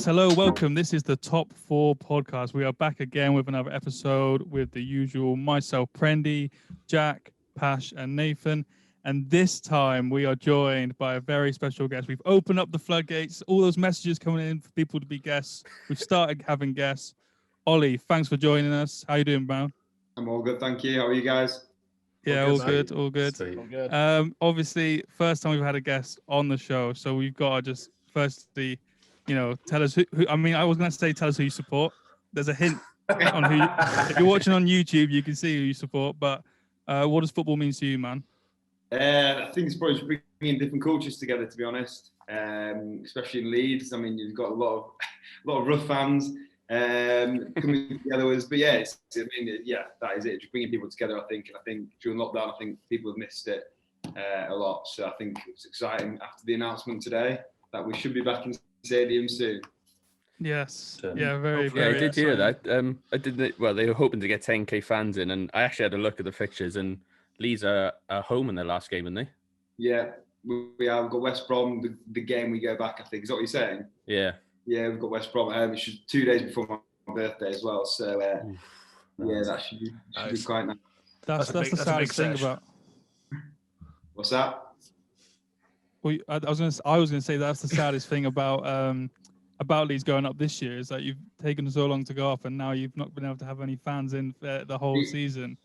hello, welcome. This is the Top 4 podcast. We are back again with another episode with the usual myself, Prendy, Jack, Pash, and Nathan. And this time we are joined by a very special guest. We've opened up the floodgates, all those messages coming in for people to be guests. We've started having guests. Ollie, thanks for joining us. How you doing, man? I'm all good, thank you. How are you guys? Yeah, all good. All good. Obviously, first time we've had a guest on the show, so we've got to just firstly, tell us who I mean, I was going to say tell us who you support. There's a hint on who. If you're watching on YouTube, you can see who you support. But what does football mean to you, man? I think it's probably bringing different cultures together, to be honest. Especially in Leeds. I mean, you've got a lot of rough fans coming together with us. But yeah, that is it. Just bringing people together, I think. And I think during lockdown, I think people have missed it a lot. So I think it's exciting after the announcement today that we should be back in stadium soon. Yes. Yeah, very. I did hear that. I did. Well, they were hoping to get 10k fans in, and I actually had a look at the fixtures, and Leeds are home in their last game, aren't they? Yeah, we have got West Brom. The game we go back, I think. Is that what you're saying? Yeah. Yeah, we've got West Brom at home. It's just 2 days before my birthday as well. So that should be quite nice. That's the saddest thing about. What's that? Well, I was going to say that's the saddest thing about Leeds going up this year is that you've taken so long to go up, and now you've not been able to have any fans in the whole season.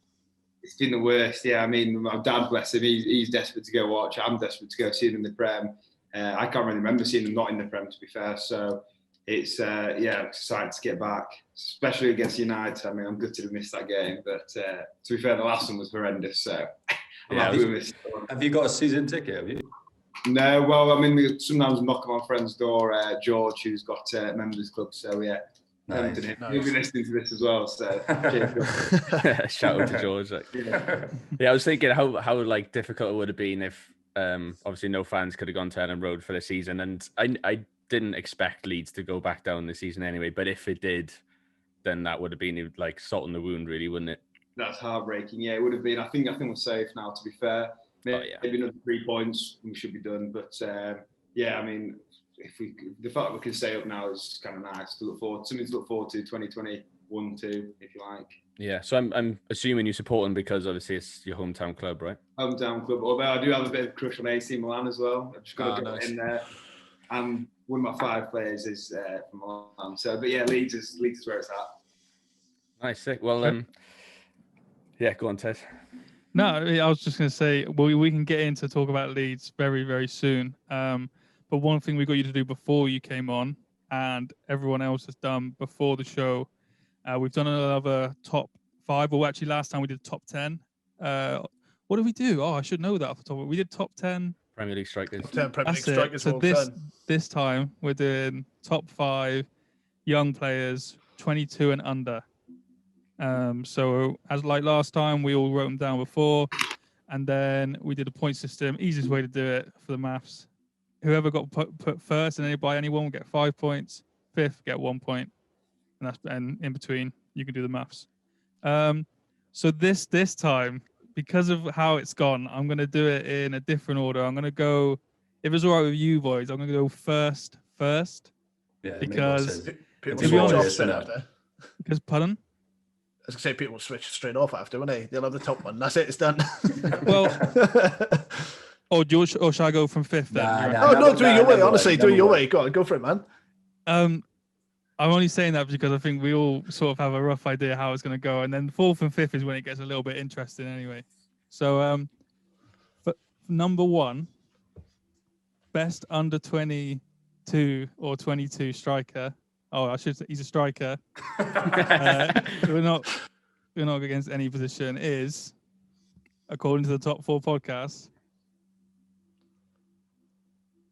It's been the worst. Yeah, I mean, my dad, bless him, he's desperate to go watch. I'm desperate to go see them in the Prem. I can't really remember seeing them not in the Prem, to be fair. So it's exciting to get back, especially against United. I mean, I'm gutted to miss that game, but to be fair, the last one was horrendous. So have you got a season ticket? Have you? No, well, I mean, sometimes knock on my friend's door, George, who's got a members club. So yeah. Nice. He'll be listening to this as well, so shout out to George. I was thinking how like difficult it would have been if obviously no fans could have gone to Ellen Road for the season, and I didn't expect Leeds to go back down this season anyway, but if it did, then that would have been like salt in the wound, really, wouldn't it? That's heartbreaking. Yeah, it would have been. I think we're safe now, to be fair. Maybe another 3 points and we should be done, but I mean, the fact that we can stay up now is kind of nice to look forward. Something to look forward to 2021 too, if you like. Yeah, so I'm assuming you support them because obviously it's your hometown club, right? Hometown club. Although I do have a bit of a crush on AC Milan as well. I've just got to get in there. And one of my 5 players is from Milan. So, but yeah, Leeds is where it's at. Nice, sick. Well, go on, Ted. No, I was just going to say, well, we can get into talk about Leeds very, very soon. But one thing we got you to do before you came on, and everyone else has done before the show, we've done another top 5. Well, actually, last time we did top 10. What did we do? Oh, I should know that off the top. We did top 10 Premier League strikers. Top 10 Premier League strikers. So this time we're doing top 5 young players, 22 and under. So as like last time, we all wrote them down before, and then we did a point system. Easiest way to do it for the maths. Whoever got put first and by anyone will get 5 points. 5th get 1 point, and in between you can do the maths. So this time, because of how it's gone, I'm going to do it in a different order. I'm going to go, if it's all right with you boys, I'm going to go first. Yeah, because to be honest, because pardon. I was going to say people will switch straight off after, won't they? They'll have the top one. That's it. It's done. Well. Or shall I go from 5th then? Do it your way. Honestly, do it your way. Go for it, man. I'm only saying that because I think we all sort of have a rough idea how it's going to go, and then 4th and 5th is when it gets a little bit interesting, anyway. So, for number 1, best under 22 or 22 striker. Oh, I should say he's a striker. We're not against any position. Is according to the top 4 podcasts.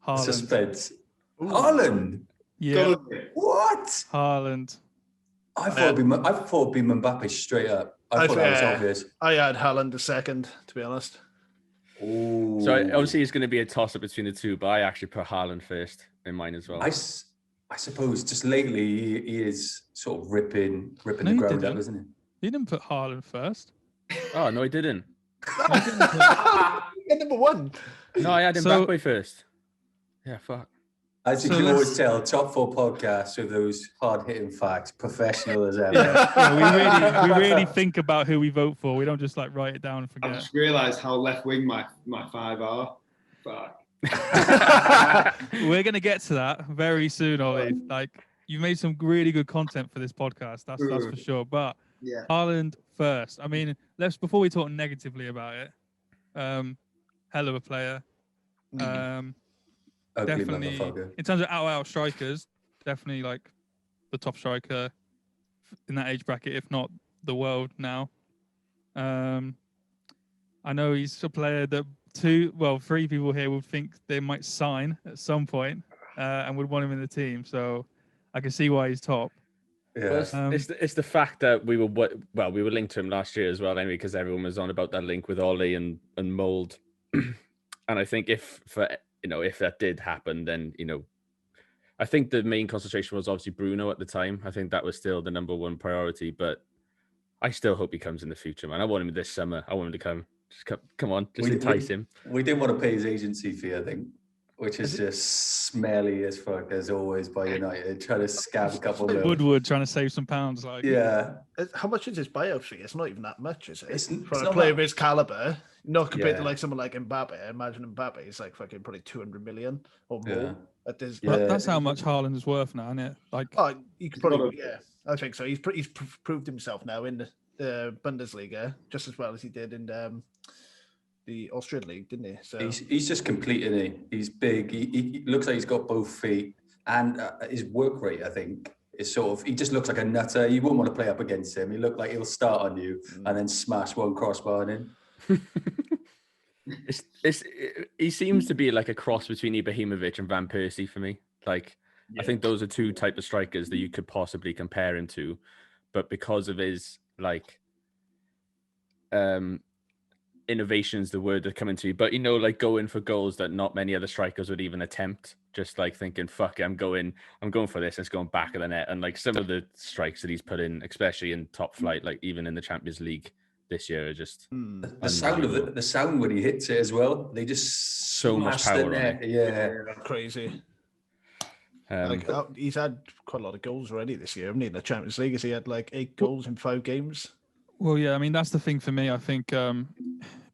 Haaland. Suspense. Haaland? Yeah. What? Haaland. I thought it'd be Mbappe straight up. I thought that was obvious. I had Haaland a second, to be honest. Ooh. So obviously it's going to be a toss-up between the two, but I actually put Haaland first in mine as well. I suppose just lately he is sort of ripping the ground up, isn't he? You didn't put Haaland first. Oh, no, I didn't. Number 1. No, I had Mbappe first. Yeah, fuck. As you So can let's- always tell, top 4 podcasts with those hard-hitting facts, professional as ever. Yeah, we really think about who we vote for. We don't just like write it down and I've forget. just realised how left wing my 5 are. Fuck. We're gonna get to that very soon, Ollie. Like you made some really good content for this podcast. That's for sure. But Yeah. Haaland first. I mean, before we talk negatively about it. Hell of a player. Ugly Definitely motherfucker. in terms of out strikers, definitely like the top striker in that age bracket, if not the world now. I know he's a player that 3 people here would think they might sign at some point and would want him in the team. So I can see why he's top. Yeah. Well, it's the fact that we were linked to him last year as well, anyway, because everyone was on about that link with Ollie and Mould. And I think if that did happen, then I think the main concentration was obviously Bruno at the time. I think that was still the number one priority, but I still hope he comes in the future, man. I want him this summer. I want him to come. Just come on, just entice him. We didn't want to pay his agency fee, I think, which is just smelly as fuck, as always, by United. Trying to scam a couple of Woodward trying to save some pounds. Like Yeah. How much is his buyout fee? It's not even that much, is it? It's For a not player that- of his caliber, not compared to Yeah. like someone like Mbappe. I imagine Mbappe is like fucking probably 200 million or more. Yeah. At this, Yeah. That's how much Haaland is worth now, isn't it? Like, Oh, you could probably, yeah, I think so. He's proved himself now in the Bundesliga just as well as he did in the Austrian league, didn't he? So He's just complete, isn't he? He's big. He looks like he's got both feet, and his work rate, I think, is sort of. He just looks like a nutter. You wouldn't want to play up against him. He looked like he'll start on you and then smash one crossbar in. He seems to be like a cross between Ibrahimovic and Van Persie for me. Like, I think those are two type of strikers that you could possibly compare him to, but because of his like innovations, the word that coming to you, but like going for goals that not many other strikers would even attempt, just like thinking, fuck it, I'm going for this, it's going back of the net. And like some of the strikes that he's put in, especially in top flight, like even in the Champions League this year, are just The sound when he hits it as well. They just So much smash the power on net. it. Yeah. crazy. um, He's had quite a lot of goals already this year, hasn't he? In the Champions League, has he had like 8 goals in 5 games? well, yeah. I mean, that's the thing for me. I think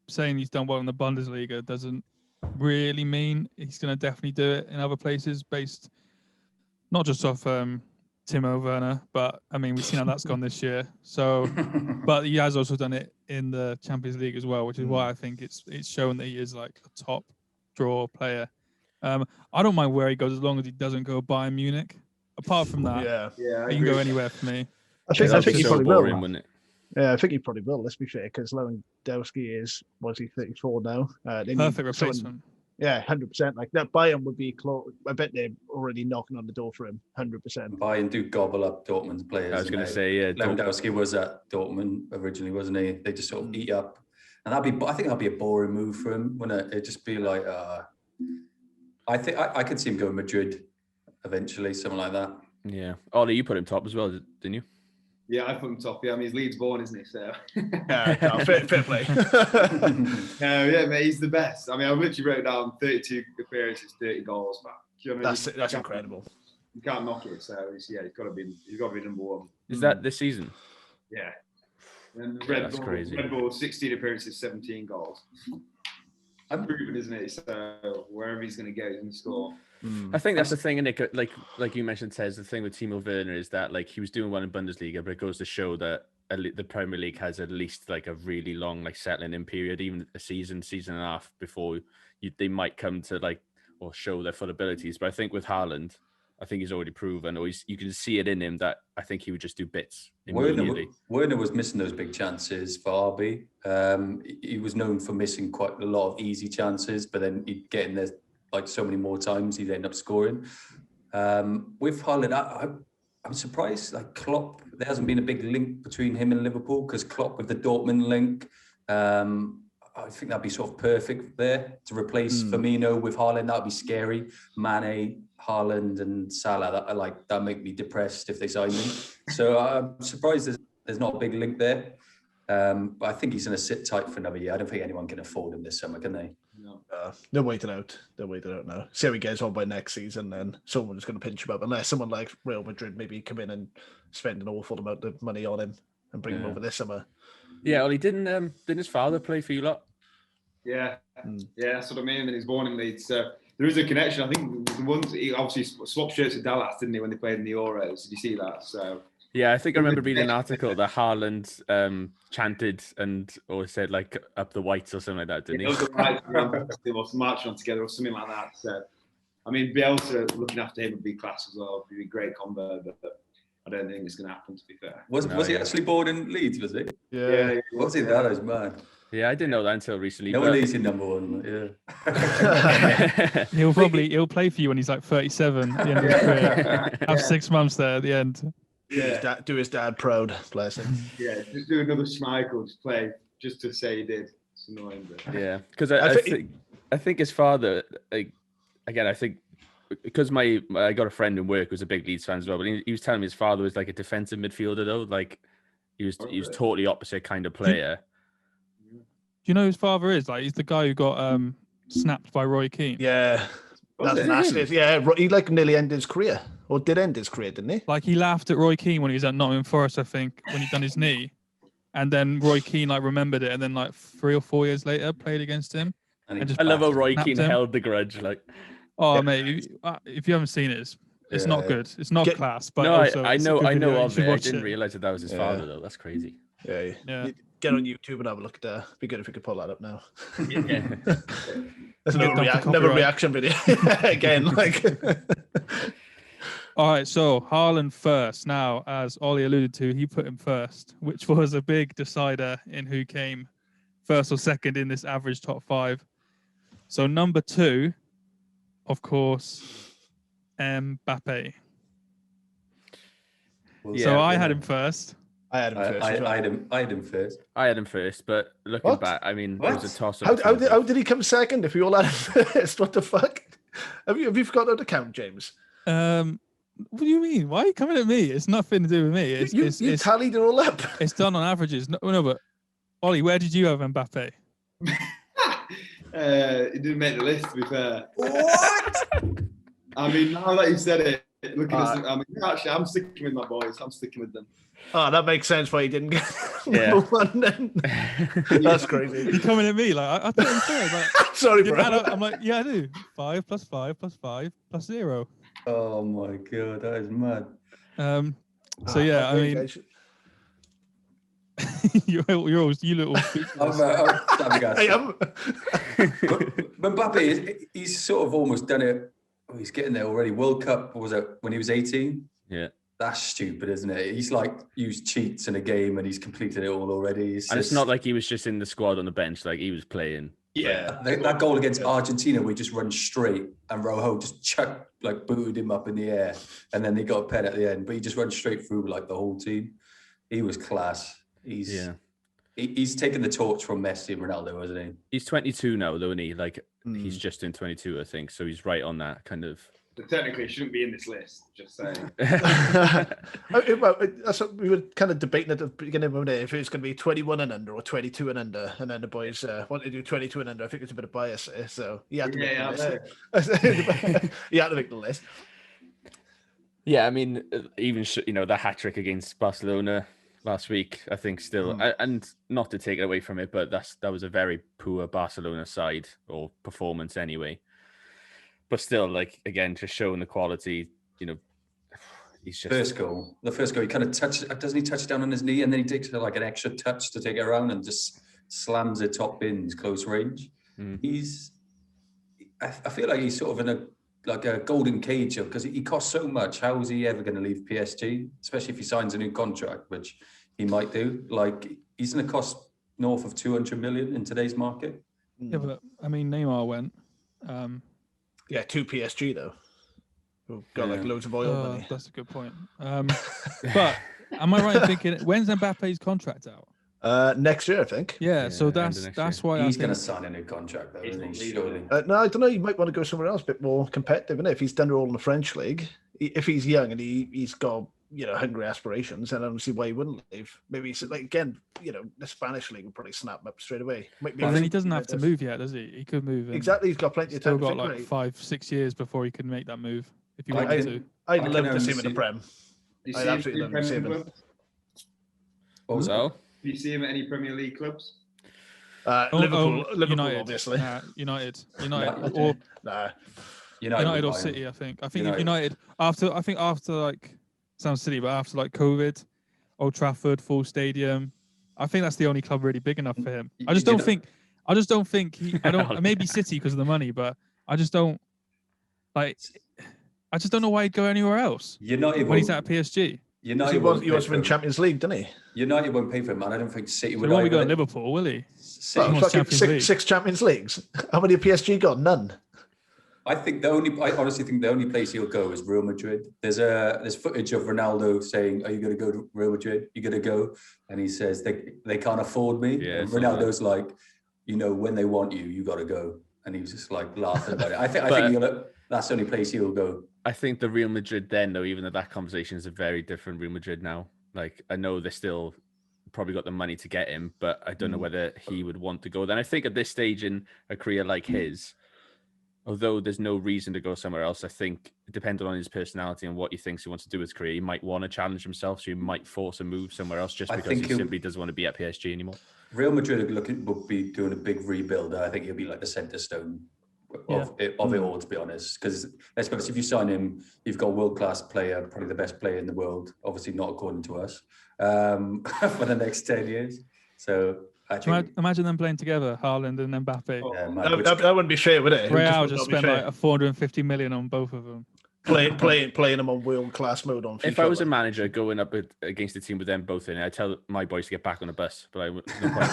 saying he's done well in the Bundesliga doesn't really mean he's going to definitely do it in other places, based not just off Timo Werner, but I mean, we've seen how that's gone this year. So, but he has also done it in the Champions League as well, which is why I think it's shown that he is like a top draw player. I don't mind where he goes as long as he doesn't go Bayern Munich. Apart from that, Yeah, he can go anywhere for me. I think that'd he be so probably boring, will. wouldn't it? Yeah, I think he probably will. Let's be fair, because Lewandowski is 34 now. They need Perfect someone- replacement. Yeah, 100%. Like that, Bayern would be close. I bet they're already knocking on the door for him. 100%. Bayern do gobble up Dortmund's players. I was going to and say, yeah, Lewandowski was at Dortmund originally, wasn't he? They just sort of eat up, and I think that'd be a boring move for him. Wouldn't it? It'd just be like, I think I could see him going Madrid eventually, something like that. yeah. Ollie, you put him top as well, didn't you? Yeah, I put him top. Yeah, I mean, he's Leeds born, isn't he? So. Yeah, fair play. Yeah, mate, he's the best. I mean, I literally wrote down 32 appearances, 30 goals, but That's incredible. You can't knock it. So he's got to be number one. Is that this season? Yeah. And That's crazy. Red Bull, 16 appearances, 17 goals. Unproven, isn't it? So wherever he's going to go, he's going to score. I think that's the thing, and like you mentioned, Tez, the thing with Timo Werner is that like he was doing well in Bundesliga, but it goes to show that the Premier League has at least like a really long like settling in period, even a season and a half before they might come to like or show their full abilities. But I think with Haaland, I think he's already proven, or you can see it in him that I think he would just do bits immediately. Werner was missing those big chances for RB. He was known for missing quite a lot of easy chances, but then he'd get in there like so many more times, he'd end up scoring. With Haaland, I'm surprised, like Klopp, there hasn't been a big link between him and Liverpool, because Klopp with the Dortmund link, I think that'd be sort of perfect there to replace Firmino with Haaland. That'd be scary. Mane, Haaland, and Salah. That make me depressed if they sign me. So I'm surprised there's not a big link there. But I think he's going to sit tight for another year. I don't think anyone can afford him this summer, can they? No. They're waiting out. They're waiting out now. See how he gets on by next season, then someone's going to pinch him up. Unless someone like Real Madrid maybe come in and spend an awful amount of money on him and bring him over this summer. Yeah, Ollie, didn't his father play for you lot? Yeah, that's what I mean. And he's born in Leeds, so there is a connection. I think once he obviously swapped shirts with Dallas, didn't he, when they played in the Euros? Did you see that? So yeah, I think I remember reading an article that Haaland chanted or said like up the whites or something like that, didn't he? Or marching on together or something like that. So I mean, Bielsa looking after him would be class as well. It'd be a great combo, but I don't think it's going to happen. To be fair, was he actually born in Leeds? Was he? Yeah. Was he? That is mad. Yeah, I didn't know that until recently. No one leaves in number one. Yeah. He'll play for you when he's like 37 at the end of his career. Have 6 months there at the end. Yeah, Do his dad proud, bless him. Yeah, just do another Schmeichel, just play just to say he did. It's annoying, but yeah, because I think his father, again, I think because I got a friend in work who's a big Leeds fan as well, but he was telling me his father was like a defensive midfielder though, like he was totally opposite kind of player. Do you know who his father is? Like, he's the guy who got snapped by Roy Keane. Yeah, that's nasty. Yeah, he like nearly ended his career, or did end his career, didn't he? Like, he laughed at Roy Keane when he was at Nottingham Forest, I think, when he'd done his knee, and then Roy Keane like remembered it, and then like 3 or 4 years later played against him. I love how Roy Keane held the grudge. Like, oh mate, if you haven't seen it, it's not good. It's not class. But no, also I know of it. I didn't realize that was his father though. That's crazy. Yeah. Get on YouTube and have a look at that. It'd be good if we could pull that up now. Yeah. There's another reaction video again. Like, all right. So Haaland first. Now, as Ollie alluded to, he put him first, which was a big decider in who came first or second in this average top 5. So number 2, of course, Mbappe. So I had him first. I had him first. I had him first. I had him first, but looking back, I mean, it was a toss-up. How did he come second if we all had him first? What the fuck? Have you forgotten how to count, James? What do you mean? Why are you coming at me? It's nothing to do with me. You tallied it all up. It's done on averages. No, but Ollie, where did you have Mbappe? He didn't make the list, to be fair. What? I mean, now that you said it, look at this. I mean, actually, I'm sticking with my boys. I'm sticking with them. Oh, that makes sense why he didn't get number 1 then. That's crazy. You're coming at me like I thought he said. Like, sorry, bro. I'm like, yeah, I do. 5 + 5 + 5 + 0. Oh my god, that is mad. So yeah, I mean, you little. I am. Mbappe, he's sort of almost done it. Oh, he's getting there already. World Cup, was it when he was 18? Yeah. That's stupid, isn't it? He's like used cheats in a game and he's completed it all already. It's not like he was just in the squad on the bench, like he was playing. Yeah, that goal against Argentina, we just run straight and Rojo just booted him up in the air, and then they got a pen at the end. But he just ran straight through like the whole team. He was class. He's taken the torch from Messi and Ronaldo, isn't he? He's 22 now, though, isn't he? Like he's just in 22, I think. So he's right on that kind of. But technically, he shouldn't be in this list. Just saying. Well, that's what we were kind of debating at the beginning of the day, if it's going to be 21 and under or 22 and under, and then the boys want to do 22 and under. I think it's a bit of bias there, so he had to make the list. He had to make the list. Yeah, I mean, even the hat trick against Barcelona last week, I think still, and not to take it away from it, but that was a very poor Barcelona side or performance anyway. But still, like, again, just showing the quality, he's just... The first goal, he kind of doesn't he touch it down on his knee, and then he takes like an extra touch to take it around and just slams it top bins, close range. I feel like he's sort of in a golden cage, because he costs so much. How is he ever going to leave PSG, especially if he signs a new contract, which he might do? Like, he's going to cost north of 200 million in today's market. Yeah, but I mean, Neymar went... Yeah, to PSG though. Who got like loads of oil money. That's a good point. But am I right in thinking when's Mbappe's contract out? Next year, I think. Yeah, so that's why he's going to sign a new contract though, isn't he? Surely. No, I don't know. You might want to go somewhere else, a bit more competitive. And if he's done it all in the French league, if he's young and he's got hungry aspirations, and I don't see why he wouldn't leave. Maybe he's like, again, the Spanish league would probably snap him up straight away. But then he doesn't have to move yet, does he? He could move. Exactly, he's got plenty of still time. Got like 5-6 years before he can make that move if he I'd love to see him in the Prem. I'd absolutely love to see him. What was that? Do you see him at any Premier League clubs? Liverpool, United, obviously. United, United or City. I think United after like sounds silly, but after like COVID, Old Trafford, full stadium. I think that's the only club really big enough for him. I just don't think he. I don't. Maybe City because of the money, but I just don't like. I just don't know why he'd go anywhere else. United when he's at PSG. United he wants to win Champions League, didn't he? United won't pay for him, and I don't think City would. So won't we go to Liverpool, will he? Six Champions Leagues. How many have PSG got? None. I honestly think the only place he'll go is Real Madrid. There's footage of Ronaldo saying, "Are you going to go to Real Madrid? You're going to go?" And he says they can't afford me. Yeah, and Ronaldo's like, when they want you, you got to go. And he was just like laughing about it. I think that's the only place he'll go. I think the Real Madrid then, though, even though that conversation is a very different Real Madrid now. Like, I know they still probably got the money to get him, but I don't know whether he would want to go. Then I think at this stage in a career like his, although there's no reason to go somewhere else, I think depending on his personality and what he thinks he wants to do with his career, he might want to challenge himself. So he might force a move somewhere else just because he simply doesn't want to be at PSG anymore. Real Madrid will be doing a big rebuild. I think he'll be like the centre stone of it all, to be honest. Because let's be honest, if you sign him, you've got a world-class player, probably the best player in the world, obviously not according to us, for the next 10 years. So imagine them playing together, Haaland and Mbappe. That wouldn't be fair, would it? Real just spent like 450 million on both of them. Playing them on world-class mode on FIFA. If I was a manager going up against a team with them both in it, I'd tell my boys to get back on the bus, but I would. No point.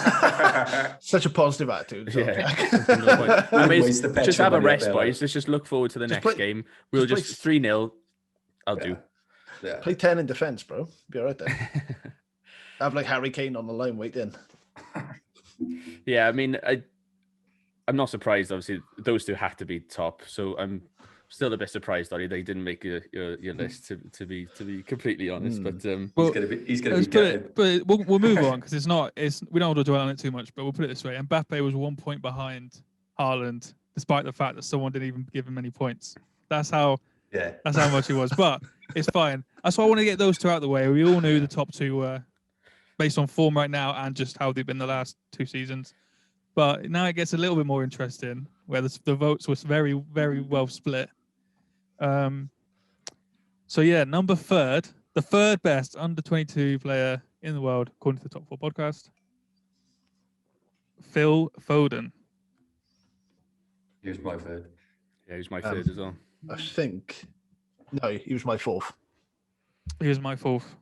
Such a positive attitude. Yeah. No point. Just have a rest, boys. Let's just look forward to the next game. We'll just 3-0. I'll do. Yeah. Play 10 in defence, bro. Be all right there. Have like Harry Kane on the line waiting. Yeah, I mean, I'm not surprised. Obviously, those two have to be top. So I'm still a bit surprised, Ollie, they didn't make your list. To be completely honest, but he's gonna be good. But we'll move on because we don't want to dwell on it too much. But we'll put it this way: Mbappe was 1 point behind Haaland, despite the fact that someone didn't even give him any points. That's how much he was. But it's fine. That's why I want to get those two out of the way. We all knew the top two were based on form right now and just how they've been the last 2 seasons. But now it gets a little bit more interesting, where the votes was very, very well split. So yeah, the third best under 22 player in the world, according to the Top 4 podcast, Phil Foden. He was my third. Yeah, he was my third as well. I think he was my fourth. He was my fourth.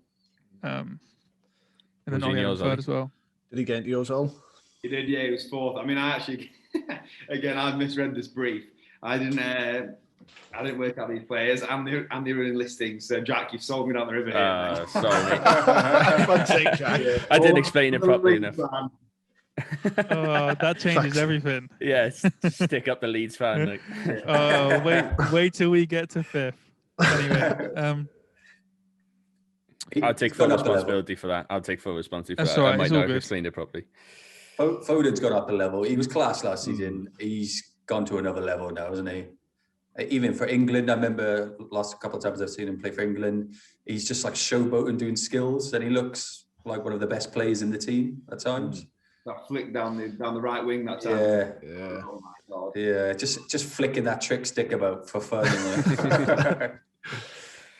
And then Ollie had third as well. Did he get into yours all? He did, yeah. He was fourth. I mean, I actually, again, I misread this brief. I didn't work out these players, and they were in listings. So Jack, you've sold me down the river here. Sorry. Fuck's sake, Jack. I didn't explain it properly enough. Oh, that changes everything. Yeah, stick up the Leeds fan. Like. Oh, wait till we get to fifth. Anyway, I'll take full responsibility for that. That's all right. I might not have explained it properly. Foden's gone up a level. He was class last season. He's gone to another level now, hasn't he? Even for England, I remember last couple of times I've seen him play for England. He's just like showboating, doing skills, and he looks like one of the best players in the team at times. That flick down the right wing that time. Yeah. Oh my God. Yeah, just flicking that trick stick about for fun.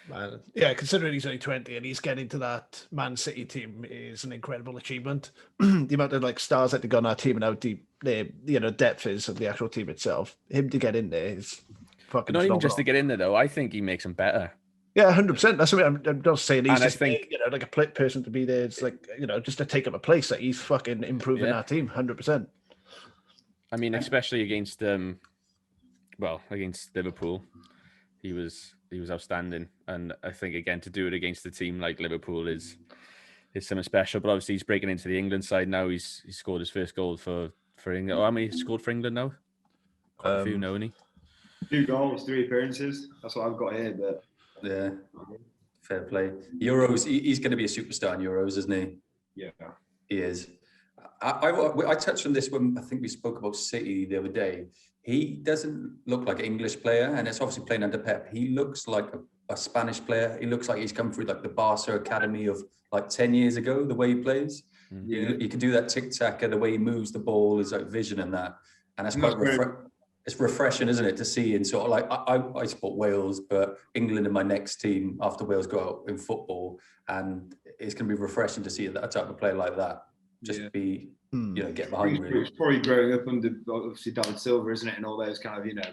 Man. Yeah, considering he's only 20 and he's getting to that Man City team is an incredible achievement. The amount of like stars that they got on our team and how deep their depth is of the actual team itself. Him to get in there is fucking. But not even phenomenal. just to get in there though. I think he makes them better. Yeah, 100%. That's what I'm not saying he's and just I think, like a person to be there. It's like just to take up a place. That he's fucking improving our team 100%. I mean, especially against Liverpool, he was outstanding, and I think again to do it against a team like Liverpool is something special. But obviously he's breaking into the England side now. He's scored his first goal for England. Oh, how many he scored for England now? Quite a few, isn't he? 2 goals, 3 appearances. That's what I've got here. But yeah, fair play. Euros, he's going to be a superstar in Euros, isn't he? Yeah. He is. I touched on this when I think we spoke about City the other day. He doesn't look like an English player, and it's obviously playing under Pep. He looks like a Spanish player. He looks like he's come through like the Barca academy of like 10 years ago, the way he plays. Yeah. He can do that tic-tac, the way he moves the ball, his like vision and that. And that's quite it's refreshing, isn't it, to see? And sort of like I support Wales, but England are my next team after Wales go out in football, and it's going to be refreshing to see that type of player like that be get behind. Really, it's probably growing up under obviously David Silva, isn't it, and all those kind of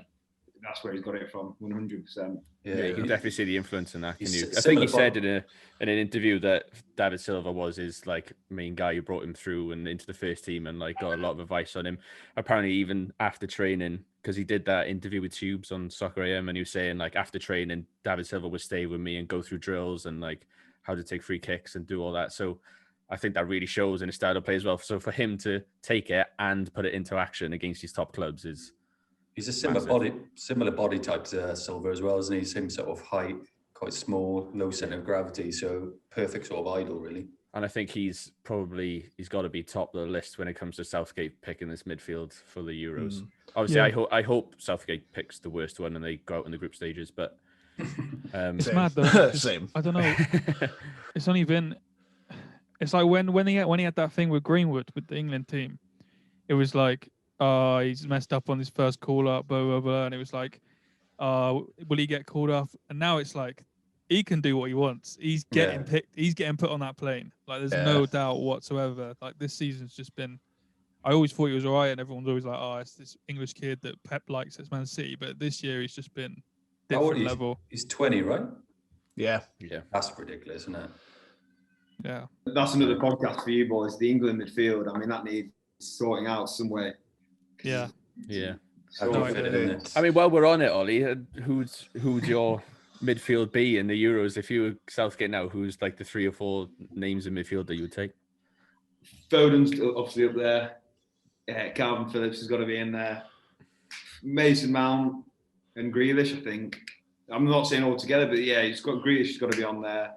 that's where he's got it from, 100%. Yeah, you can definitely see the influence in that. Can you? I think he said in an interview that David Silva was his like main guy who brought him through and into the first team, and like got a lot of advice on him. Apparently, even after training, because he did that interview with Tubes on Soccer AM, and he was saying like after training, David Silva would stay with me and go through drills and like how to take free kicks and do all that. So I think that really shows in his style of play as well. So for him to take it and put it into action against these top clubs is. He's a similar body type to Silva as well, isn't he? Same sort of height, quite small, low center of gravity, so perfect sort of idol, really. And I think he's got to be top of the list when it comes to Southgate picking this midfield for the Euros. Obviously, I hope Southgate picks the worst one and they go out in the group stages, but it's mad though. Same. I don't know. It's only been. It's like when he had that thing with Greenwood with the England team, it was like. He's messed up on his first call up, blah, blah, blah. And it was like, will he get called off? And now it's like, he can do what he wants. He's getting picked. He's getting put on that plane. Like, there's no doubt whatsoever. Like, this season's just been, I always thought he was all right. And everyone's always like, it's this English kid that Pep likes at Man City. But this year, he's just been different level. He's 20, right? Yeah. That's ridiculous, isn't it? Yeah. That's another podcast for you boys. The England midfield. I mean, that needs sorting out some way. Yeah. I mean, while we're on it, Ollie, who's your midfield be in the Euros? If you were Southgate now, who's like the 3 or 4 names in midfield that you would take? Foden's obviously up there. Calvin Phillips has got to be in there. Mason Mount and Grealish, I think. I'm not saying all together, but Grealish has got to be on there.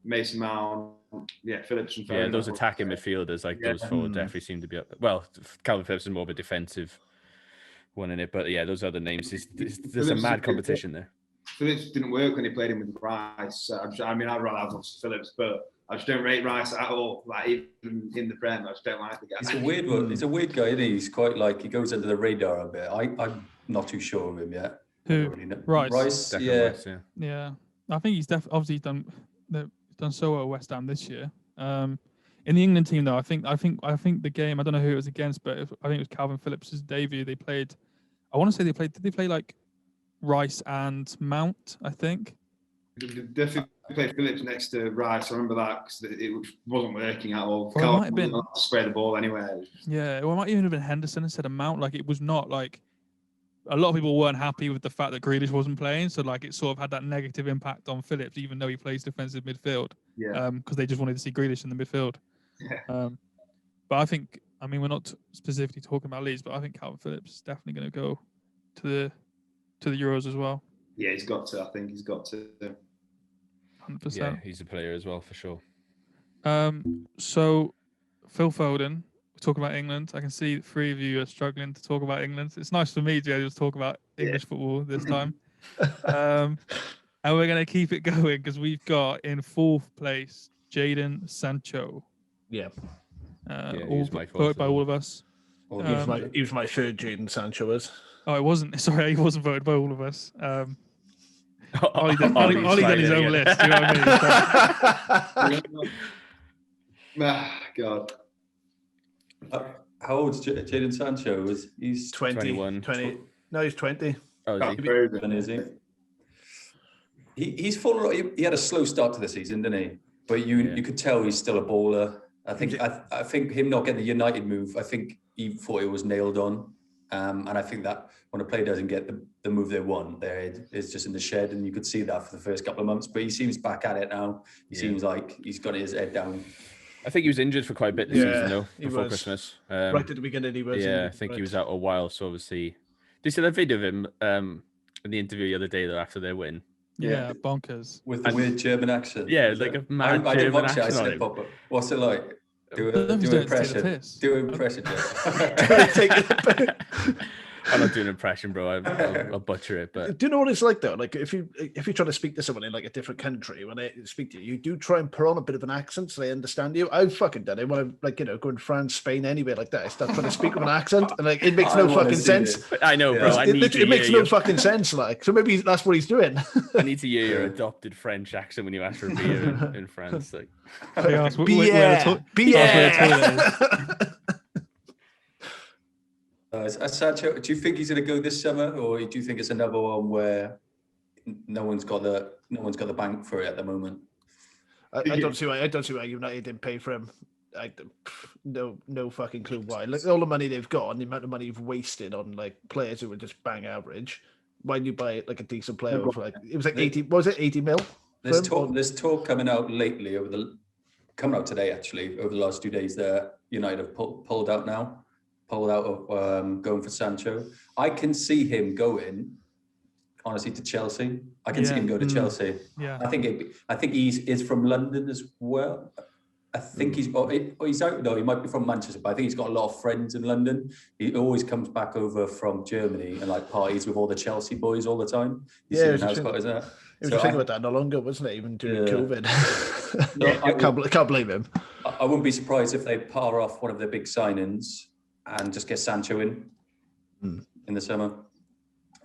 Mason Mount. Yeah, Phillips and Foden. Yeah, those attacking midfielders, like those 4 definitely seem to be up. Well, Calvin Phillips is more of a defensive one in it, but yeah, those other names. There's a mad competition there. Phillips didn't work when he played him with Rice. I mean, I'd rather have Phillips, but I just don't rate Rice at all. Like even in the Prem, I just don't like the guy. He's a weird one. He's a weird guy, isn't he? He's quite like he goes under the radar a bit. I'm not too sure of him yet. Who? Really Rice. Yeah. Yeah. I think he's obviously done so well at West Ham this year. In the England team, though, I think the game. I don't know who it was against, but I think it was Calvin Phillips' debut. They played. I want to say they played. Did they play like Rice and Mount? I think. They definitely played Phillips next to Rice. I remember that because it wasn't working at all. Or it might have been to spray the ball anywhere. Yeah, or it might even have been Henderson instead of Mount. Like it was not like. A lot of people weren't happy with the fact that Grealish wasn't playing, so like it sort of had that negative impact on Phillips, even though he plays defensive midfield. Yeah. Because they just wanted to see Grealish in the midfield. Yeah. But I think, we're not specifically talking about Leeds, but I think Calvin Phillips is definitely going to go to the Euros as well. Yeah, he's got to. I think he's got to. 100%. Yeah, he's a player as well for sure. So Phil Foden. We're talking about England. I can see 3 of you are struggling to talk about England. It's nice for me to be able to talk about English football this time. And we're going to keep it going because we've got in 4th place Jayden Sancho. Yeah. Voted by all of us. He was my 3rd Jayden Sancho was. Oh, it wasn't. Sorry, he wasn't voted by all of us. Ollie done his own list. You know what I mean? God. How old's Jayden Sancho? He's 21. 20. No, he's 20. Oh, is he? He's full. He had a slow start to the season, didn't he? But you could tell he's still a baller. I think him not getting the United move, I think he thought it was nailed on. And I think that when a player doesn't get the move they want, their head is just in the shed, and you could see that for the first couple of months. But he seems back at it now. He seems like he's got his head down. I think he was injured for quite a bit this season, though, before Christmas. Right at the beginning, he was. Yeah, I think he was out a while. So obviously, did you see that video of him in the interview the other day, though, after their win? Yeah, bonkers. With the weird German accent. Yeah, like a mad I didn't German watch it. I accent on said, him. Pop, do an don't know if impression. he's Do doing an impression, Jeff. I'm not doing an impression, bro. I'll butcher it. But do you know what it's like though? Like if you try to speak to someone in like a different country, when they speak to you, you do try and put on a bit of an accent so they understand you. I've fucking done it when I'm like, go in France, Spain, anywhere like that. I start trying to speak with an accent, and like it makes no fucking sense. I know, bro. It makes no fucking sense. Like, so maybe that's what he's doing. I need to hear your adopted French accent when you ask for a beer in France. Like, Sancho, do you think he's going to go this summer, or do you think it's another one where no one's got the bank for it at the moment? I don't see why United didn't pay for him. No fucking clue why. Like all the money they've got and the amount of money you've wasted on like players who were just bang average. Why do you buy like a decent player for like it was like 80? What was it, 80 mil? There's talk coming out lately coming out today actually over the last 2 days that United have pulled out of going for Sancho. I can see him going, honestly, to Chelsea. I can see him go to Chelsea. Yeah, I think he's from London as well. I think he's out. No, he might be from Manchester, but I think he's got a lot of friends in London. He always comes back over from Germany and like parties with all the Chelsea boys all the time. It was a thing about that no longer, wasn't it? Even during COVID. No, I can't blame him. I wouldn't be surprised if they power off one of their big signings and just get Sancho in the summer.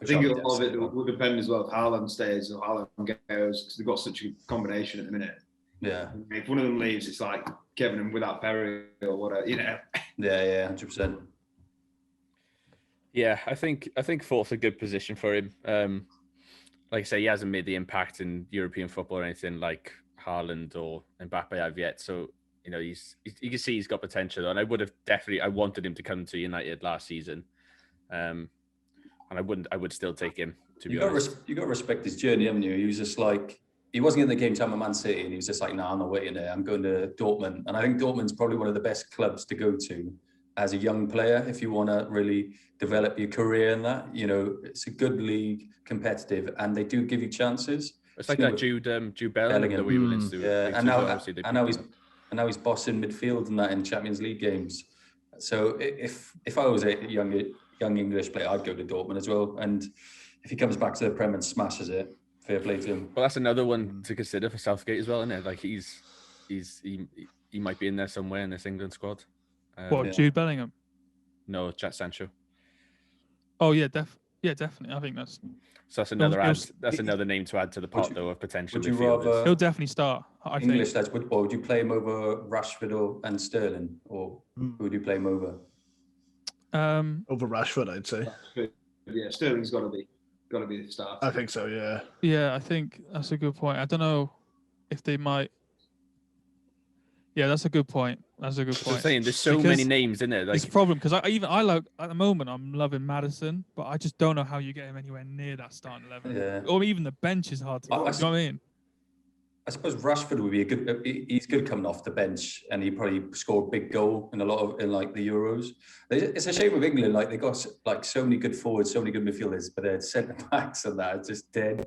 I think a lot of it will depend as well if Haaland stays or Haaland goes, because they've got such a combination at the minute. Yeah. If one of them leaves, it's like Kevin and without Perry or whatever, Yeah, 100%. yeah, I think fourth's a good position for him. Like I say, he hasn't made the impact in European football or anything like Haaland or Mbappe have yet. So you can see he's got potential, and I wanted him to come to United last season, and I would still take him, to be honest. You got to respect his journey, haven't you? He was just like, he wasn't in the game time at Man City, and he was just like, I'm not waiting there. I'm going to Dortmund, and I think Dortmund's probably one of the best clubs to go to as a young player if you want to really develop your career in that. It's a good league, competitive, and they do give you chances. It's like that Jude Bellingham that we were into. Yeah, and now he's bossing midfield and that in Champions League games. So if I was a young English player, I'd go to Dortmund as well. And if he comes back to the Prem and smashes it, fair play to him. Well, that's another one to consider for Southgate as well, isn't it? Like he might be in there somewhere in this England squad. Jude Bellingham? No, Jayden Sancho. Oh yeah, definitely. I think that's. So that's another name to add to the pot, though, of potential. Would you rather he'll definitely start? English lads, would you play him over Rashford and Sterling, or who would you play him over? Over Rashford, I'd say. Yeah, Sterling's got to be the start. I think so. Yeah. Yeah, I think that's a good point. I don't know if they might. Yeah, that's a good point. I'm saying there's so many names in there. Like, it's a problem because I like at the moment I'm loving Maddison, but I just don't know how you get him anywhere near that starting 11. Yeah. Or even the bench is hard to. You know what I mean? I suppose Rashford would be he's good coming off the bench, and he probably scored a big goal in like the Euros. It's a shame with England, like they got like so many good forwards, so many good midfielders, but their centre backs and that are just dead.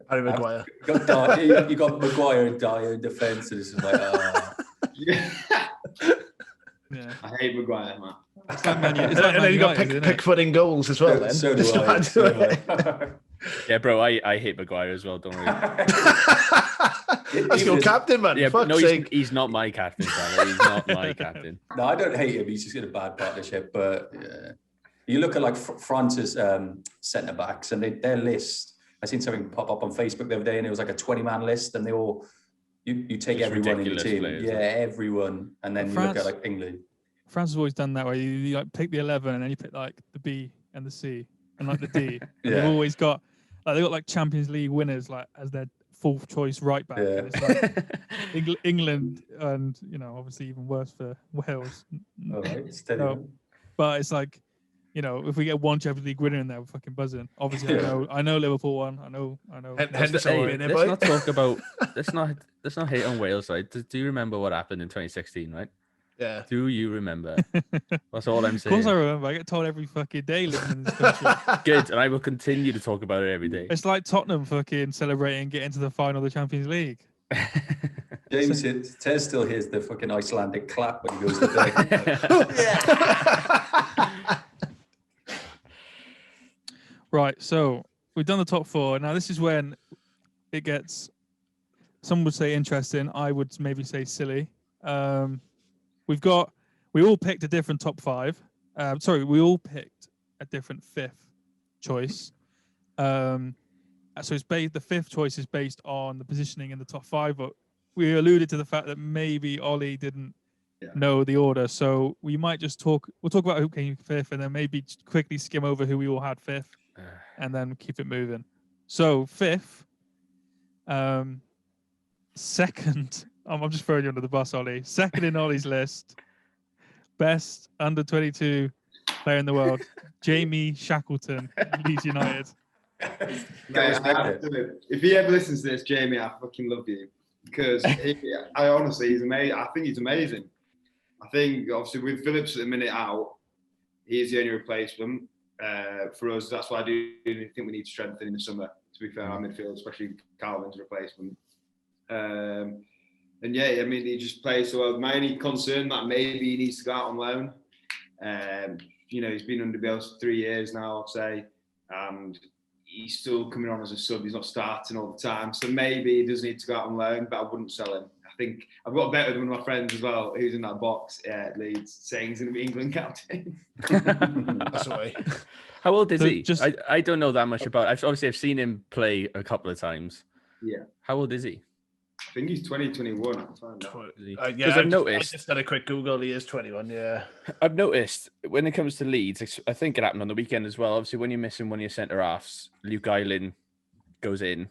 Harry Maguire. You got Maguire and Dyer in defence, and it's just like, Yeah. I hate Maguire, man. It's like Man United, and then you got Pickford in goals as well. Then so do I. Yeah, bro, I hate Maguire as well. Don't worry. That's your captain, man. Yeah, but no, he's not my captain, Tyler. He's not my captain. No, I don't hate him. He's just in a bad partnership. But you look at like France's centre backs, and their list. I seen something pop up on Facebook the other day, and it was like a 20-man list, and they all. You take everyone in your team, everyone, and then you look at like England. France has always done that, where you like pick the 11 and then you pick like the B and the C and like the D. And they've always got they got like Champions League winners like as their fourth choice right back. Yeah. And it's like England and obviously even worse for Wales. All right, steady. No, but it's like if we get one Champions League winner in there, we're fucking buzzing. Obviously, I know Liverpool won. I know. Henderson. Let's not talk about. Let's not hate on Wales. Right? Do you remember what happened in 2016? Right? Yeah. Do you remember? That's all I'm Of saying. course I remember. I get told every fucking day living in this country. Good, and I will continue to talk about it every day. It's like Tottenham fucking celebrating getting to the final of the Champions League. James, Tez still hears the fucking Icelandic clap when he goes to bed. Right, so we've done the top 4. Now this is when it gets, some would say interesting. I would maybe say silly. We all picked a different top 5. We all picked a different 5th choice. So it's the 5th choice is based on the positioning in the top 5, but we alluded to the fact that maybe Ollie didn't know the order. So we might just we'll talk about who came 5th and then maybe quickly skim over who we all had 5th and then keep it moving. So 5th, second, I'm just throwing you under the bus, Ollie. Second in Ollie's list, best under 22 player in the world, Jamie Shackleton, Leeds United. If he ever listens to this, Jamie, I fucking love you because I honestly, he's amazing. I think he's amazing. I think obviously with Phillips at the minute out, he's the only replacement for us. That's why I do think we need to strengthen in the summer. To be fair, our midfield, especially Calvin's replacement. And yeah, I mean, he just plays so well. My only concern that maybe he needs to go out on loan. He's been under Bielsa for 3 years now, I'll say, and he's still coming on as a sub. He's not starting all the time, so maybe he does need to go out on loan. But I wouldn't sell him. I think I've got a bet with one of my friends as well, who's in that box at Leeds, saying he's going to be England captain. That's the way. How old is he? I don't know that much about. I've seen him play a couple of times. Yeah. How old is he? I think he's 21. Because I've noticed. I just did a quick Google. He is 21. Yeah. I've noticed when it comes to Leeds, I think it happened on the weekend as well. Obviously, when you're missing one of your centre halves, Luke Ayling goes in.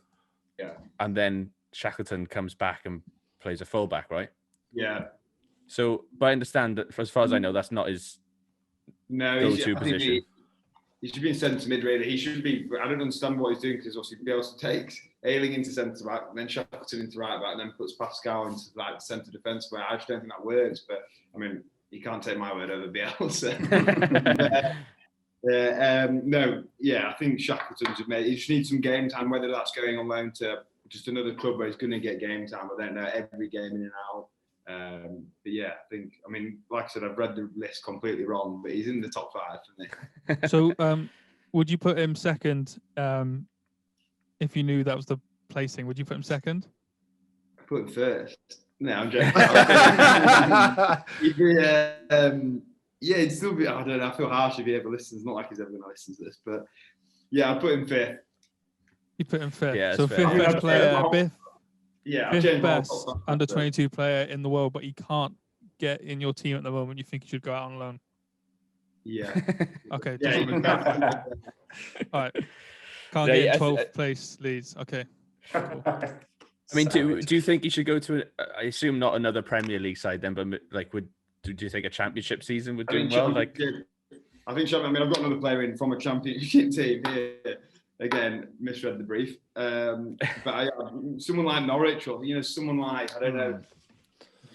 Yeah. And then Shackleton comes back and plays a fullback, right? Yeah. So, but I understand that as far as I know, that's not his go-to position. He should be in centre mid, really. He should be. I don't understand what he's doing because obviously Bielsa takes Ayling into centre back, then Shackleton into right back, and then puts Pascal into like centre defence. But I just don't think that works. But I mean, you can't take my word over Bielsa. I think Shackleton's amazing. He just needs some game time. Whether that's going on loan to just another club where he's going to get game time, I don't know. Every game in and out. But yeah, I mean, like I said, I've read the list completely wrong, but he's in the top 5 for me. So, would you put him second if you knew that was the placing? Would you put him second? I put him first. No, I'm joking. It'd still be. I don't know. I feel harsh if he ever listens. Not like he's ever going to listen to this, but yeah, I put him 5th. You put him 5th. Yeah, so 5th best player, 5th. Yeah, 5th best under 22 player in the world, but he can't get in your team at the moment. You think he should go out on loan? Yeah. Okay. Yeah, all right. Can't get in 12th place, Leeds. Okay. Cool. I mean, do you think he should go to? I assume not another Premier League side then, but like, do you think a Championship season would do well? I think. I've got another player in from a Championship team here. Again, misread the brief. But someone like Norwich, or someone like I don't know,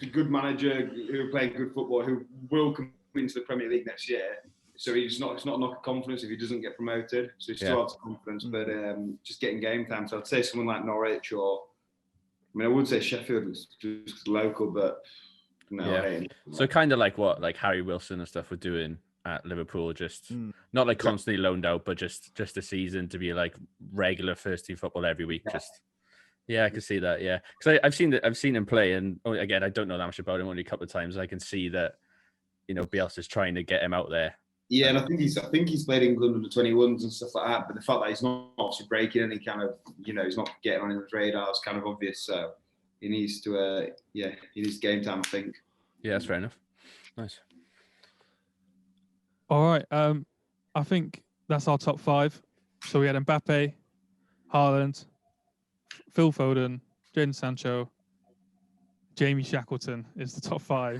a good manager who are playing good football, who will come into the Premier League next year. So it's not a knock of confidence if he doesn't get promoted. So he still has confidence, but just getting game time. So I'd say someone like Norwich, or I would say Sheffield is just local, but no. Yeah. So kind of like what Harry Wilson and stuff were doing at Liverpool, just not like constantly loaned out, but just a season to be like regular first team football every week. I can see that. Yeah, because I've seen him play, and again, I don't know that much about him. Only a couple of times. I can see that Bielsa's trying to get him out there. Yeah, and I think he's played England under 21s and stuff like that. But the fact that he's not obviously breaking any kind of he's not getting on his radar is kind of obvious. So he needs to he needs game time, I think. Yeah, that's fair enough. Nice. All right. I think that's our top 5. So we had Mbappe, Haaland, Phil Foden, Jayden Sancho, Jamie Shackleton is the top 5.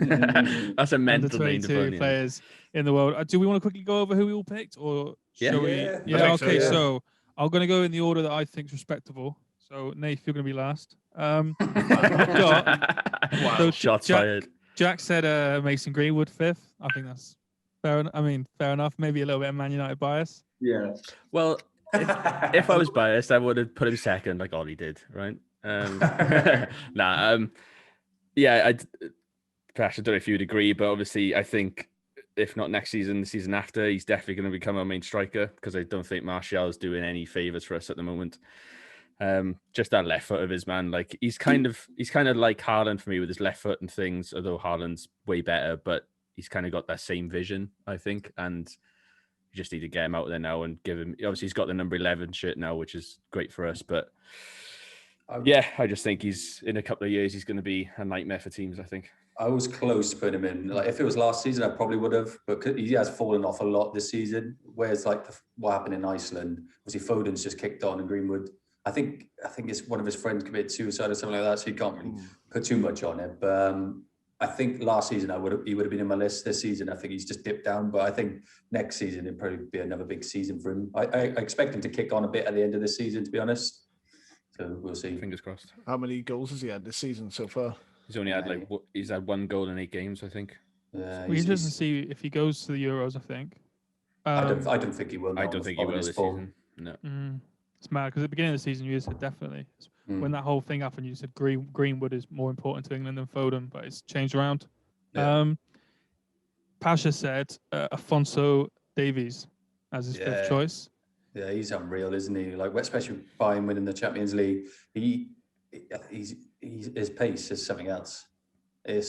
That's a mental under 22 players in the world. Do we want to quickly go over who we all picked, or shall we? Yeah. Okay. So I'm going to go in the order that I think is respectable. So Nath, you're going to be last. I've got shots fired. Jack said Mason Greenwood 5th. I think that's fair. Fair enough. Maybe a little bit of Man United bias. Yeah. Well, if I was biased, I would have put him second, like Ollie did, right? Yeah, Pash, I don't know if you'd agree, but obviously, I think if not next season, the season after, he's definitely going to become our main striker because I don't think Martial's doing any favors for us at the moment. Just that left foot of his, man. Like he's kind of like Haaland for me with his left foot and things. Although Haaland's way better, but he's kind of got that same vision, I think, and you just need to get him out there now and give him. Obviously, he's got the number 11 shirt now, which is great for us. But yeah, I just think he's in a couple of years he's going to be a nightmare for teams. I think. I was close to putting him in. Like if it was last season, I probably would have, but he has fallen off a lot this season. Whereas like what happened in Iceland, obviously Foden's just kicked on, and Greenwood. I think it's one of his friends committed suicide or something like that, so you can't really put too much on it. But I think last season he would have been in my list. This season, I think he's just dipped down. But I think next season it'll probably be another big season for him. I expect him to kick on a bit at the end of the season, to be honest. So we'll see. Fingers crossed. How many goals has he had this season so far? He's only had he's had 1 goal in 8 games, I think. We just see if he goes to the Euros. I think. I don't think he will. I don't think he will this season. No. It's mad because at the beginning of the season you said definitely. When that whole thing happened, you said Greenwood is more important to England than Foden, but it's changed around. Yeah. Pasha said Afonso Davies as his 5th choice. Yeah, he's unreal, isn't he? Like especially Bayern winning the Champions League, his pace is something else. I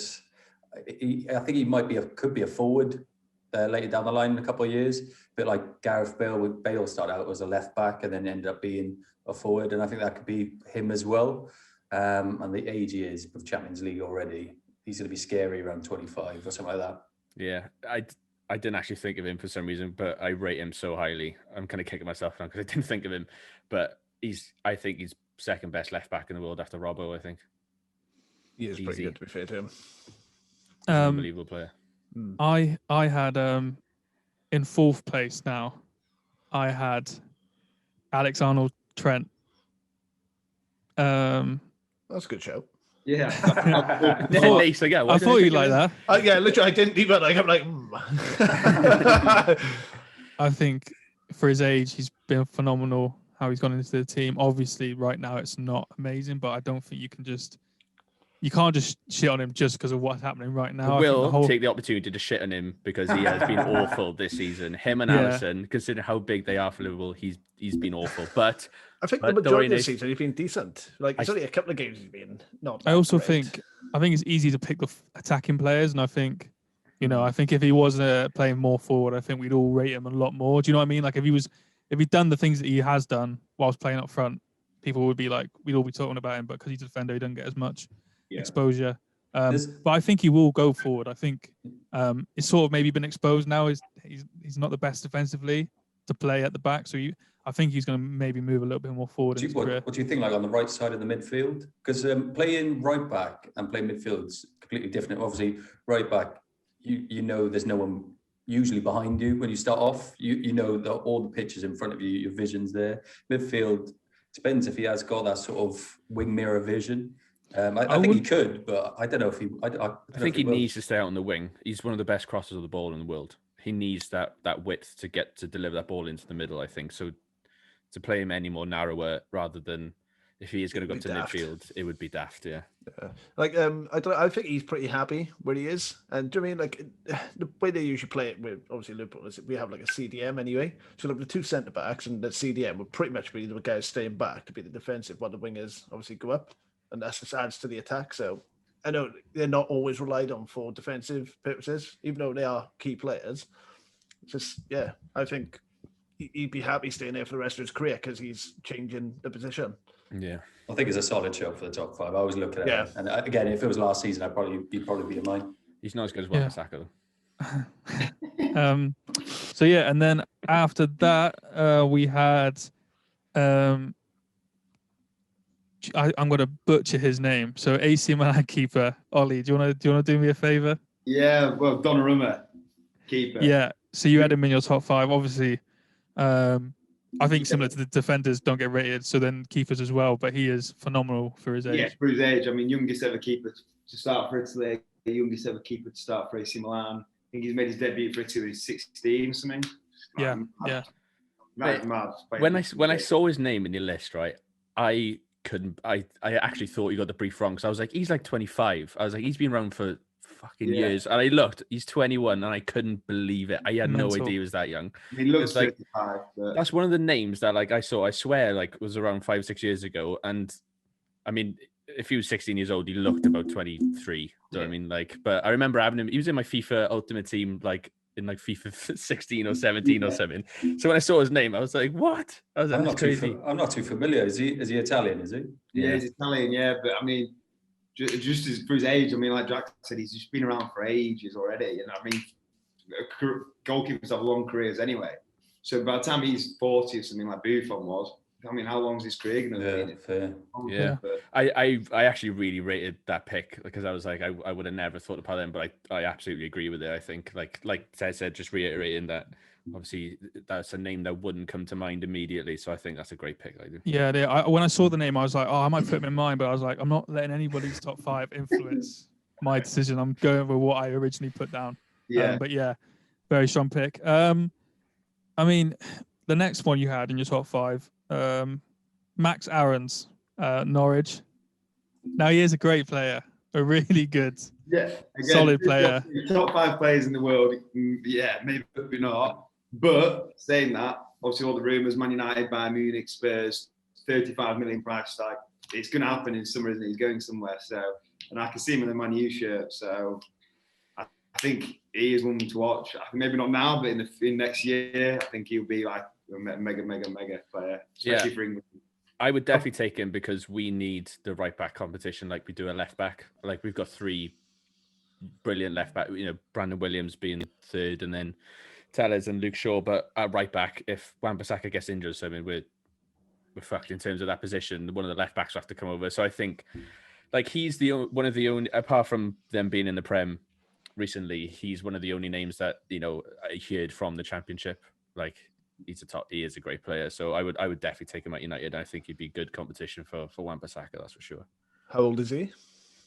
think he could be a forward later down the line in a couple of years. A bit like Gareth Bale. With Bale started out as a left back and then ended up being a forward, and I think that could be him as well. And the age he is of Champions League already, he's going to be scary around 25 or something like that. Yeah, I didn't actually think of him for some reason, but I rate him so highly. I'm kind of kicking myself now because I didn't think of him, but I think he's second best left back in the world after Robbo. I think he is pretty good, to be fair to him. Unbelievable player. I had in 4th place now. I had Alex Arnold-Trent. That's a good show. Yeah. I thought you'd like that. Yeah, literally, I didn't even like. I'm like. I think for his age, he's been phenomenal. How he's gone into the team. Obviously, right now it's not amazing, but I don't think you can't just shit on him just because of what's happening right now. I will take the opportunity to shit on him because he has been awful this season. Him and Alisson, considering how big they are for Liverpool, he's been awful. But I think the majority of the season he's been decent. Like it's only a couple of games he's been not. I also think it's easy to pick the attacking players, and I think if he was playing more forward, I think we'd all rate him a lot more. Do you know what I mean? Like if he'd done the things that he has done whilst playing up front, people would be like, we'd all be talking about him, but because he's a defender, he doesn't get as much exposure. But I think he will go forward. I think it's sort of maybe been exposed now. He's not the best defensively to play at the back, so I think he's going to maybe move a little bit more forward in his career. What do you think, like on the right side of the midfield? Because playing right back and playing midfield is completely different. Obviously, right back, you know there's no one usually behind you when you start off. You know that all the pitches in front of you, your vision's there. Midfield depends if he has got that sort of wing mirror vision. I think he could, but I don't know if he. I think he needs to stay out on the wing. He's one of the best crossers of the ball in the world. He needs that width to get to deliver that ball into the middle, I think. So to play him any more narrower rather than if he is going to go to midfield, it would be daft, yeah. Like I think he's pretty happy where he is. And do you mean like the way they usually play it with obviously Liverpool is we have like a CDM anyway. So like the 2 centre backs and the CDM would pretty much be the guys staying back to be the defensive while the wingers obviously go up. And that just adds to the attack. So I know they're not always relied on for defensive purposes, even though they are key players. It's just, I think he'd be happy staying there for the rest of his career because he's changing the position. Yeah. I think it's a solid show for the top 5. I was looking at it. And again, if it was last season, he'd probably be in mine. He's not as good as Wan Bissaka, though. So, and then after that, we had... I'm going to butcher his name. So AC Milan keeper Ollie, do you want to do me a favor? Yeah, well, Donnarumma keeper. Yeah, so you had him in your top 5. Obviously, I think similar to the defenders don't get rated, so then keepers as well. But he is phenomenal for his age. Yeah, for his age. I mean, youngest ever keeper to start for Italy youngest ever keeper to start for AC Milan. I think he's made his debut for Italy when he's 16 or something. Yeah, yeah. That is mad. When I saw his name in your list, right, I actually thought you got the brief wrong. So I was like, he's like 25. I was like, he's been around for fucking years. And I looked, he's 21, and I couldn't believe it. I had no idea he was that young. He looks like 35. But... That's one of the names that like I saw, I swear, like was around 5-6 years ago. And I mean, if he was 16 years old, he looked about 23. Do I mean, like, but I remember having him, he was in my FIFA Ultimate Team, like in like FIFA 16 or 17 or something. So when I saw his name, I was like, what? I was like, I'm crazy. I'm not too familiar. Is he Italian, is he? Yeah, he's Italian, yeah. But I mean, just as, for his age, I mean, like Jack said, he's just been around for ages already. You know, I mean, goalkeepers have long careers anyway. So by the time he's 40 or something like Buffon was, I mean, how long's his career going to be? Fair. Yeah. I actually really rated that pick because I was like, I would have never thought about him, but I absolutely agree with it. I think like Ted said, just reiterating that obviously that's a name that wouldn't come to mind immediately. So I think that's a great pick. I do. Yeah, when I saw the name, I was like, oh, I might put him in mind, but I was like, I'm not letting anybody's top 5 influence my decision. I'm going with what I originally put down. Yeah. But yeah, very strong pick. I mean, the next one you had in your top 5, Max Aarons, Norwich. Now he is a great player, a really good, solid player. Top 5 players in the world. Yeah, maybe not. But saying that, obviously all the rumours, Man United, Bayern Munich, Spurs, 35 million price tag. It's going to happen in summer, isn't it? He's going somewhere. So, and I can see him in the Man U shirt. So I think he is one to watch. I think maybe not now, but in next year, I think he'll be like a mega player, especially for England. I would definitely take him because we need the right back competition like we do a left back. Like we've got 3 brilliant left back, you know, Brandon Williams being third and then Tellers and Luke Shaw. But at right back, if Wan-Bissaka gets injured, so I mean, we're fucked in terms of that position. One of the left backs will have to come over. So I think like he's one of the only, apart from them being in the Prem recently, he's one of the only names that, you know, I heard from the Championship. Like he is a great player. So I would definitely take him at United. I think he'd be good competition for Wan-Bissaka, that's for sure. How old is he?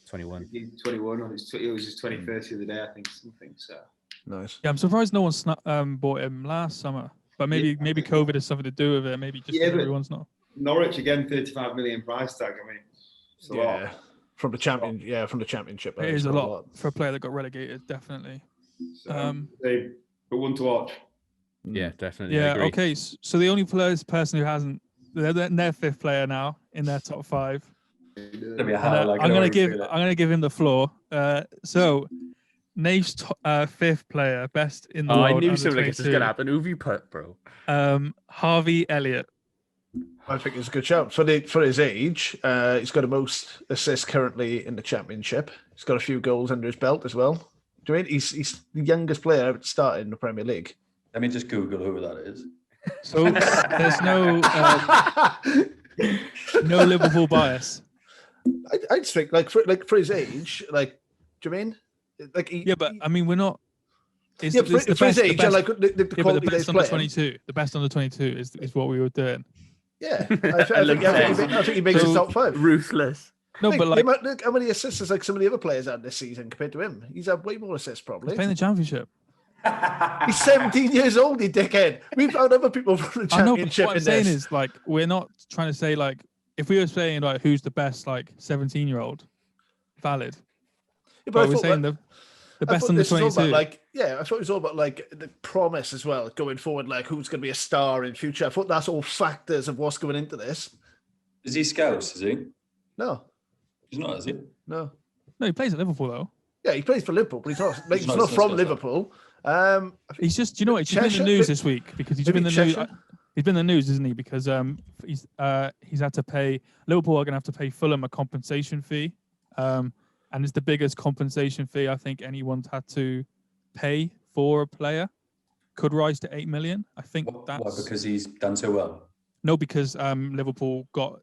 21. He's 21. It was his 21st the other day, I think, something. So nice. Yeah, I'm surprised no one bought him last summer. But maybe COVID has something to do with it. Maybe just everyone's not. Norwich again, 35 million price tag. I mean, it's a lot. From the championship. It is a lot for a player that got relegated, definitely. So, but one to watch. Yeah, definitely. Yeah. Okay. So the only person who hasn't, they're their 5th player now in their top 5. I'm gonna give him the floor. So Nate's 5th player, best in the world. I knew something like this was gonna happen. Who have you put, bro? Harvey Elliott. I think it's a good shout for his age. He's got the most assists currently in the Championship. He's got a few goals under his belt as well. Do you mean he's the youngest player ever to start in the Premier League? Let me just Google who that is. So there's no no Liverpool bias. I just think for his age, like, do you mean but I mean we're not. For his age, the quality the best under playing. 22. The best under 22 is what we were doing. Yeah, I think he makes his top 5. Ruthless. No, but like, look how many assists as like some of the other players had this season compared to him. He's had way more assists probably. He's playing the Championship. He's 17 years old, you dickhead. We've found other people from the Championship. What I'm saying is, like, we're not trying to say like if we were saying like who's the best like 17-year-old, valid. Yeah, but we're saying the best under 22. I thought it was all about like the promise as well going forward, like who's going to be a star in future. I thought that's all factors of what's going into this. Is he Scouse? Is he? No, he's not. Is he? No, he plays at Liverpool though. Yeah, he plays for Liverpool, but he's not from Liverpool. He's just, you know what? He's been in the news this week because he's been in the news. He's been in the news, isn't he? Because he's had to pay. Liverpool are going to have to pay Fulham a compensation fee. And it's the biggest compensation fee I think anyone's had to pay for a player. Could rise to 8 million. I think that's why, because he's done so well. No, because Liverpool got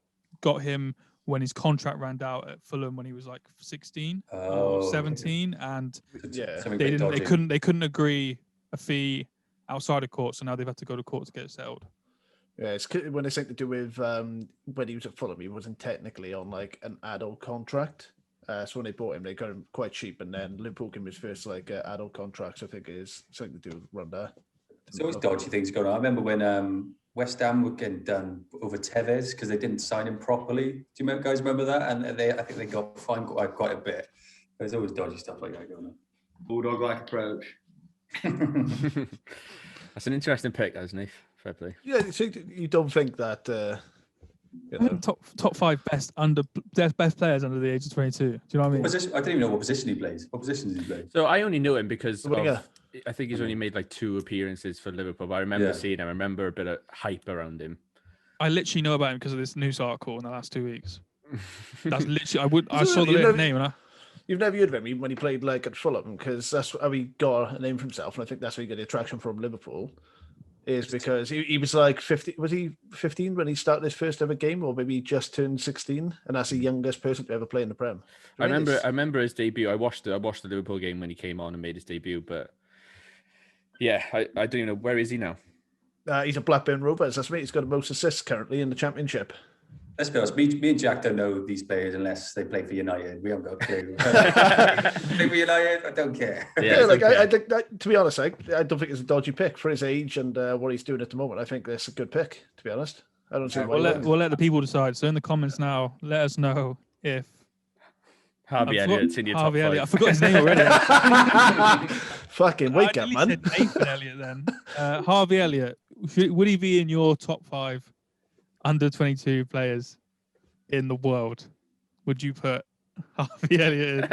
him when his contract ran out at Fulham when he was like 16 or 17, and they couldn't agree a fee outside of court, so now they've had to go to court to get it settled. Yeah, it's when it's something to do with when he was at Fulham, he wasn't technically on like an adult contract. So when they bought him, they got him quite cheap, and then Liverpool gave him his first adult contract. So I think it is something to do around there. There's always dodgy things going on. I remember when West Ham were getting done over Tevez because they didn't sign him properly. Do you guys remember that? And I think they got fined quite a bit. There's always dodgy stuff like that going on. Bulldog-like approach. That's an interesting pick, isn't it? Fair play. Yeah, so you don't think that I think top 5 best players under the age of 22. Do you know what I mean? I don't even know what position he plays. What position does he play? So I only knew him because Winger. I think he's only made like 2 appearances for Liverpool. But I remember seeing him. I remember a bit of hype around him. I literally know about him because of this news article in the last 2 weeks. That's literally I saw the name and you've never heard of him when he played like at Fulham, because that's how he got a name for himself, and I think that's where he got the attraction from Liverpool. Is because he was like 50. Was he 15 when he started his first ever game, or maybe just turned 16? And that's the youngest person to ever play in the Prem. I remember his debut. I watched the Liverpool game when he came on and made his debut. But yeah, I don't even know, where is he now. He's a Blackburn Rovers. That's me. He's got the most assists currently in the Championship. Let's be honest, me and Jack don't know these players unless they play for United. We haven't got a clue. Play for United, I don't care. Yeah, I think that, to be honest, I don't think it's a dodgy pick for his age and what he's doing at the moment. I think that's a good pick, to be honest. I don't see why. We'll let the people decide. So in the comments now, let us know if Harvey Elliott's in your top 5. I forgot his name already. Fucking wake up, man. Said Nathan Elliott then. Harvey Elliott, would he be in your top 5 under 22 players in the world? Would you put Harvey Elliott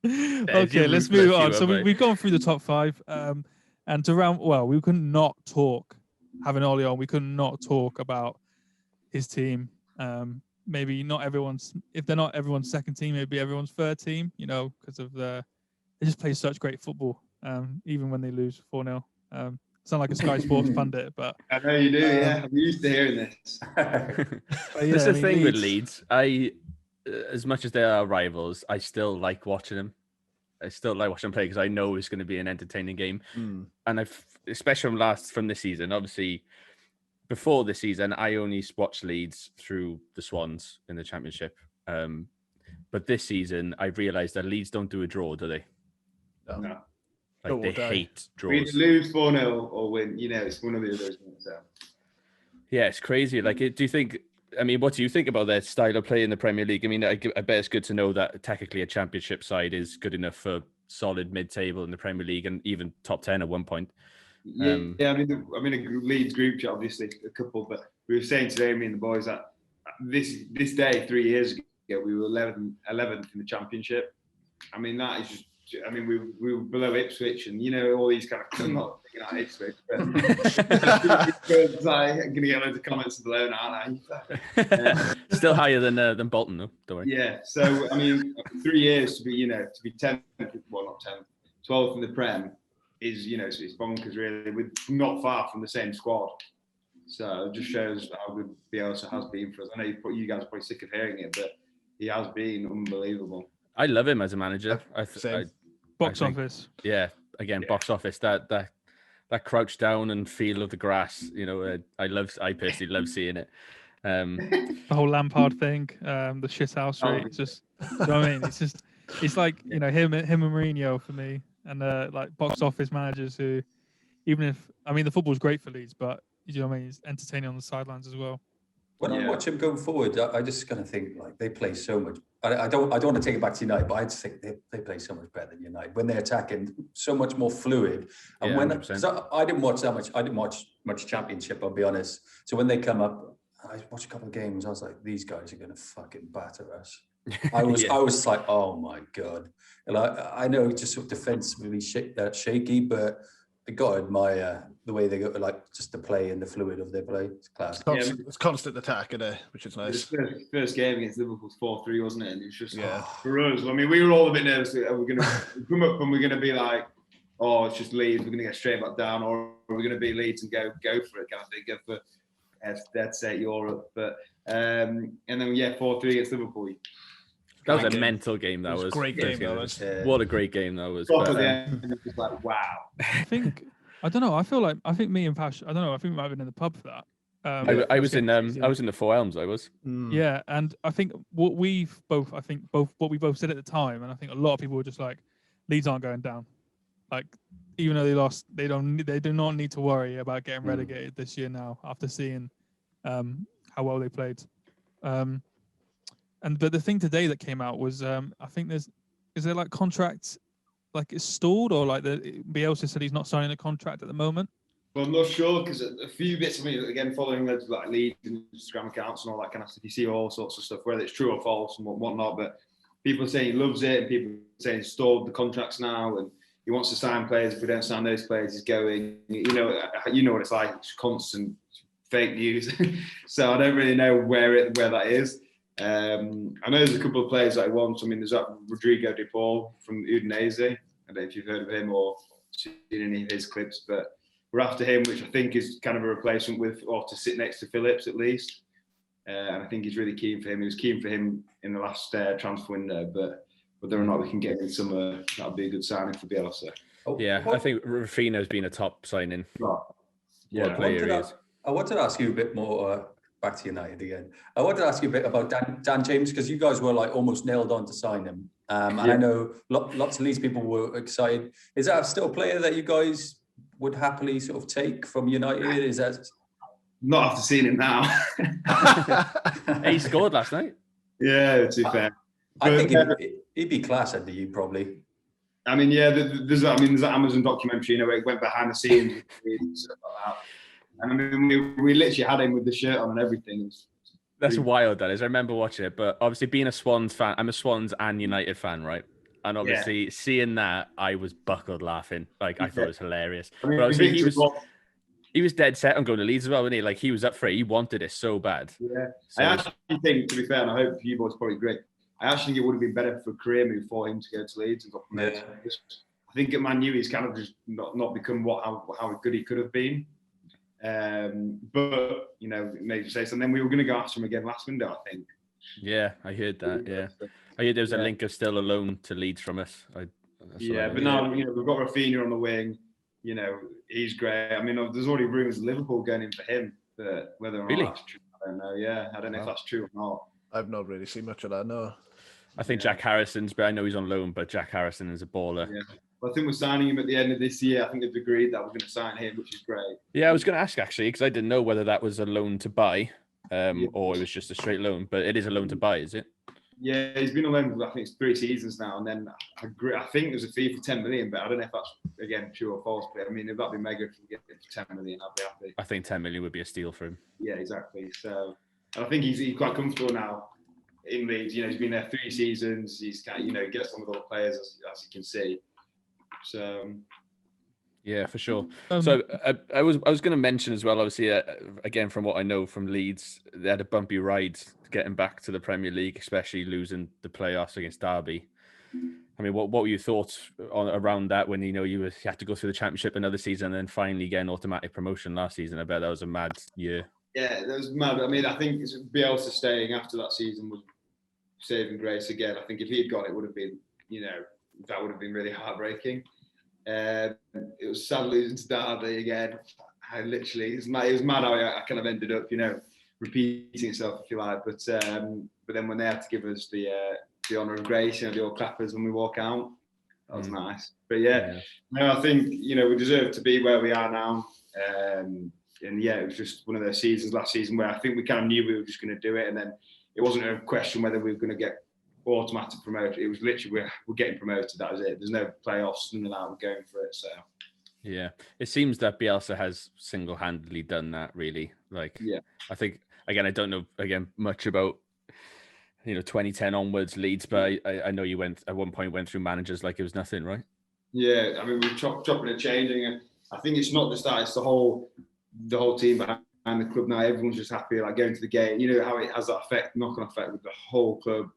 in? Okay, let's move on. So we've gone through the top 5. And we could not talk, having Ollie on, we could not talk about his team. Maybe not everyone's, if they're not everyone's second team, maybe everyone's third team, because of they just play such great football, even when they lose 4-0. Sound like a Sky Sports pundit, but I know you do. Yeah, I'm used to hearing this. That's the thing with Leeds. As much as they are rivals, I still like watching them. I still like watching them play because I know it's going to be an entertaining game. And especially from this season, obviously. Before this season, I only watched Leeds through the Swans in the Championship. But this season, I've realised that Leeds don't do a draw, do they? No. Like, they hate draws. We lose 4-0 or win, it's one of the others. So. Yeah, it's crazy. Like, do you think, what do you think about their style of play in the Premier League? I bet it's good to know that technically a Championship side is good enough for solid mid-table in the Premier League and even top 10 at one point. Yeah, a Leeds group chat, obviously, a couple, but we were saying today, me and the boys, that this day, 3 years ago, we were 11th in the Championship. That is just, we were below Ipswich, and all these kind of, I'm not thinking about Ipswich, but I'm going to get loads of comments below now, aren't I? Still higher than Bolton, though, don't worry. Yeah, so 3 years to be 10th, well, not 10th, 12th in the Prem. Is it's bonkers really. We're not far from the same squad, so it just shows how good Bielsa has been for us. I know you guys are probably sick of hearing it, but he has been unbelievable. I love him as a manager. Box office. Yeah, again, box office. That crouch down and feel of the grass. I personally love seeing it. The whole Lampard thing, the shit house. It's just, you know what I mean? It's like him and Mourinho for me. And like box office managers who, even if the football's great for Leeds, but you know what I mean, it's entertaining on the sidelines as well. When I watch them going forward, I just kind of think like they play so much. I don't want to take it back to United, but I just think they play so much better than United when they're attacking, so much more fluid. And I didn't watch that much. I didn't watch much Championship, I'll be honest. So when they come up, I watched a couple of games. I was like, these guys are going to fucking batter us. I was like, oh my god! And I know just sort of defensively shaky, but I got to admire the way they go, like just the play and the fluid of their play. It's class. It's constant attack, which is nice. First game against Liverpool was 4-3, wasn't it? And it was just for us. We were all a bit nervous. We're going to come up and we're going to be like, oh, it's just Leeds. We're going to get straight back down, or we're going to beat Leeds and go for it, kind of thing. Go for dead set Europe, but and then 4-3 against Liverpool. That was a mental game. That was a great game. That was. What a great game that was. At the end, it was like, wow. I don't know. I think me and Pash, I don't know. I think we might have been in the pub for that. I was in the Four Elms. I was. Yeah, and I think what we both said at the time, and I think a lot of people were just like, Leeds aren't going down. Like, even though they lost, they do not need to worry about getting relegated this year now after seeing how well they played. But the thing today that came out was I think is there like contracts like it's stalled, or like Bielsa said he's not signing a contract at the moment. Well, I'm not sure, because a few bits of me, again, following like Leeds and Instagram accounts and all that kind of stuff, you see all sorts of stuff, whether it's true or false and whatnot, but people are saying he loves it, and people are saying he's stalled the contracts now, and he wants to sign players. If we don't sign those players, he's going. You know what it's like. It's constant fake news. So I don't really know where that is. I know there's a couple of players that he wants. I mean, there's that Rodrigo de Paul from Udinese. I don't know if you've heard of him or seen any of his clips, but we're after him, which I think is kind of a replacement with, or to sit next to Phillips at least. And I think he's really keen for him. He was keen for him in the last transfer window, but whether or not we can get him in summer, that'll be a good signing for Bielsa. Yeah, I think Rafinha's been a top signing. Right. Yeah, I wanted to ask you a bit more, back to United again. I wanted to ask you a bit about Dan James, because you guys were like almost nailed on to sign him. And I know lots of Leeds people were excited. Is that still a player that you guys would happily sort of take from United? Is that... Not after seeing him now. He scored last night. Yeah, to be fair. I think he'd be class under you, probably. I mean, yeah, there's that Amazon documentary, where it went behind the scenes and stuff like that. And I mean, we literally had him with the shirt on and everything. That's wild, that is. I remember watching it, but obviously being a Swans fan, I'm a Swans and United fan, right? And obviously seeing that, I was buckled laughing. Like, I thought it was hilarious. I mean, but obviously he was dead set on going to Leeds as well, wasn't he? Like, he was up for it. He wanted it so bad. Yeah. So I actually think, to be fair, and I hope you boys probably agree, I actually think it would have been better for a career move for him to go to Leeds and got promoted. Yeah. I think at Man U, he's kind of just not become how good he could have been. But, maybe say something. Then we were going to go after him again last window, I think. Yeah, I heard that, yeah. I heard there was a link of still a loan to Leeds from us. But now, we've got Rafinha on the wing. He's great. I mean, there's already rumours of Liverpool going in for him, but whether or not that's true, I don't know. Yeah, I don't know if that's true or not. I've not really seen much of that, no. I think Jack Harrison's, but I know he's on loan, but Jack Harrison is a baller. Yeah. Well, I think we're signing him at the end of this year. I think they've agreed that we're going to sign him, which is great. Yeah, I was going to ask, actually, because I didn't know whether that was a loan to buy or it was just a straight loan, but it is a loan to buy, is it? Yeah, he's been on loan for, I think it's 3 seasons now, and then I think there's a fee for 10 million, but I don't know if that's, again, true or false, but I mean, if that'd be mega if we get it for 10 million, I'd be happy. I think 10 million would be a steal for him. Yeah, exactly. So, and I think he's quite comfortable now in Leeds. He's been there 3 seasons. He's kind of, gets on with all the players, as you can see. So, yeah, for sure. So I was going to mention as well, obviously, again, from what I know from Leeds, they had a bumpy ride getting back to the Premier League, especially losing the playoffs against Derby. I mean, what were your thoughts around that when, you had to go through the Championship another season and then finally get an automatic promotion last season? I bet that was a mad year. Yeah, that was mad. I mean, I think Bielsa staying after that season was saving grace again. I think if he'd gone, it would have been, that would have been really heartbreaking. It was sad losing to Derby again. It was mad how I kind of ended up, repeating itself, if you like. But then when they had to give us the honour of grace, the all clappers when we walk out, that was nice. But no, I think we deserve to be where we are now. And it was just one of those seasons last season where I think we kind of knew we were just going to do it, and then it wasn't a question whether we were going to get automatic promoted. It was literally we're getting promoted. That was it. There's no playoffs, none of that. We're going for it. So yeah, it seems that Bielsa has single-handedly done that. Really, I think again, I don't know much about 2010 onwards Leeds, but I know you went through managers like it was nothing, right? Yeah, I mean we're chopping and changing, and I think it's not just that; it's the whole team behind the club now. Everyone's just happy, like going to the game. You know how it has that knock-on effect with the whole club.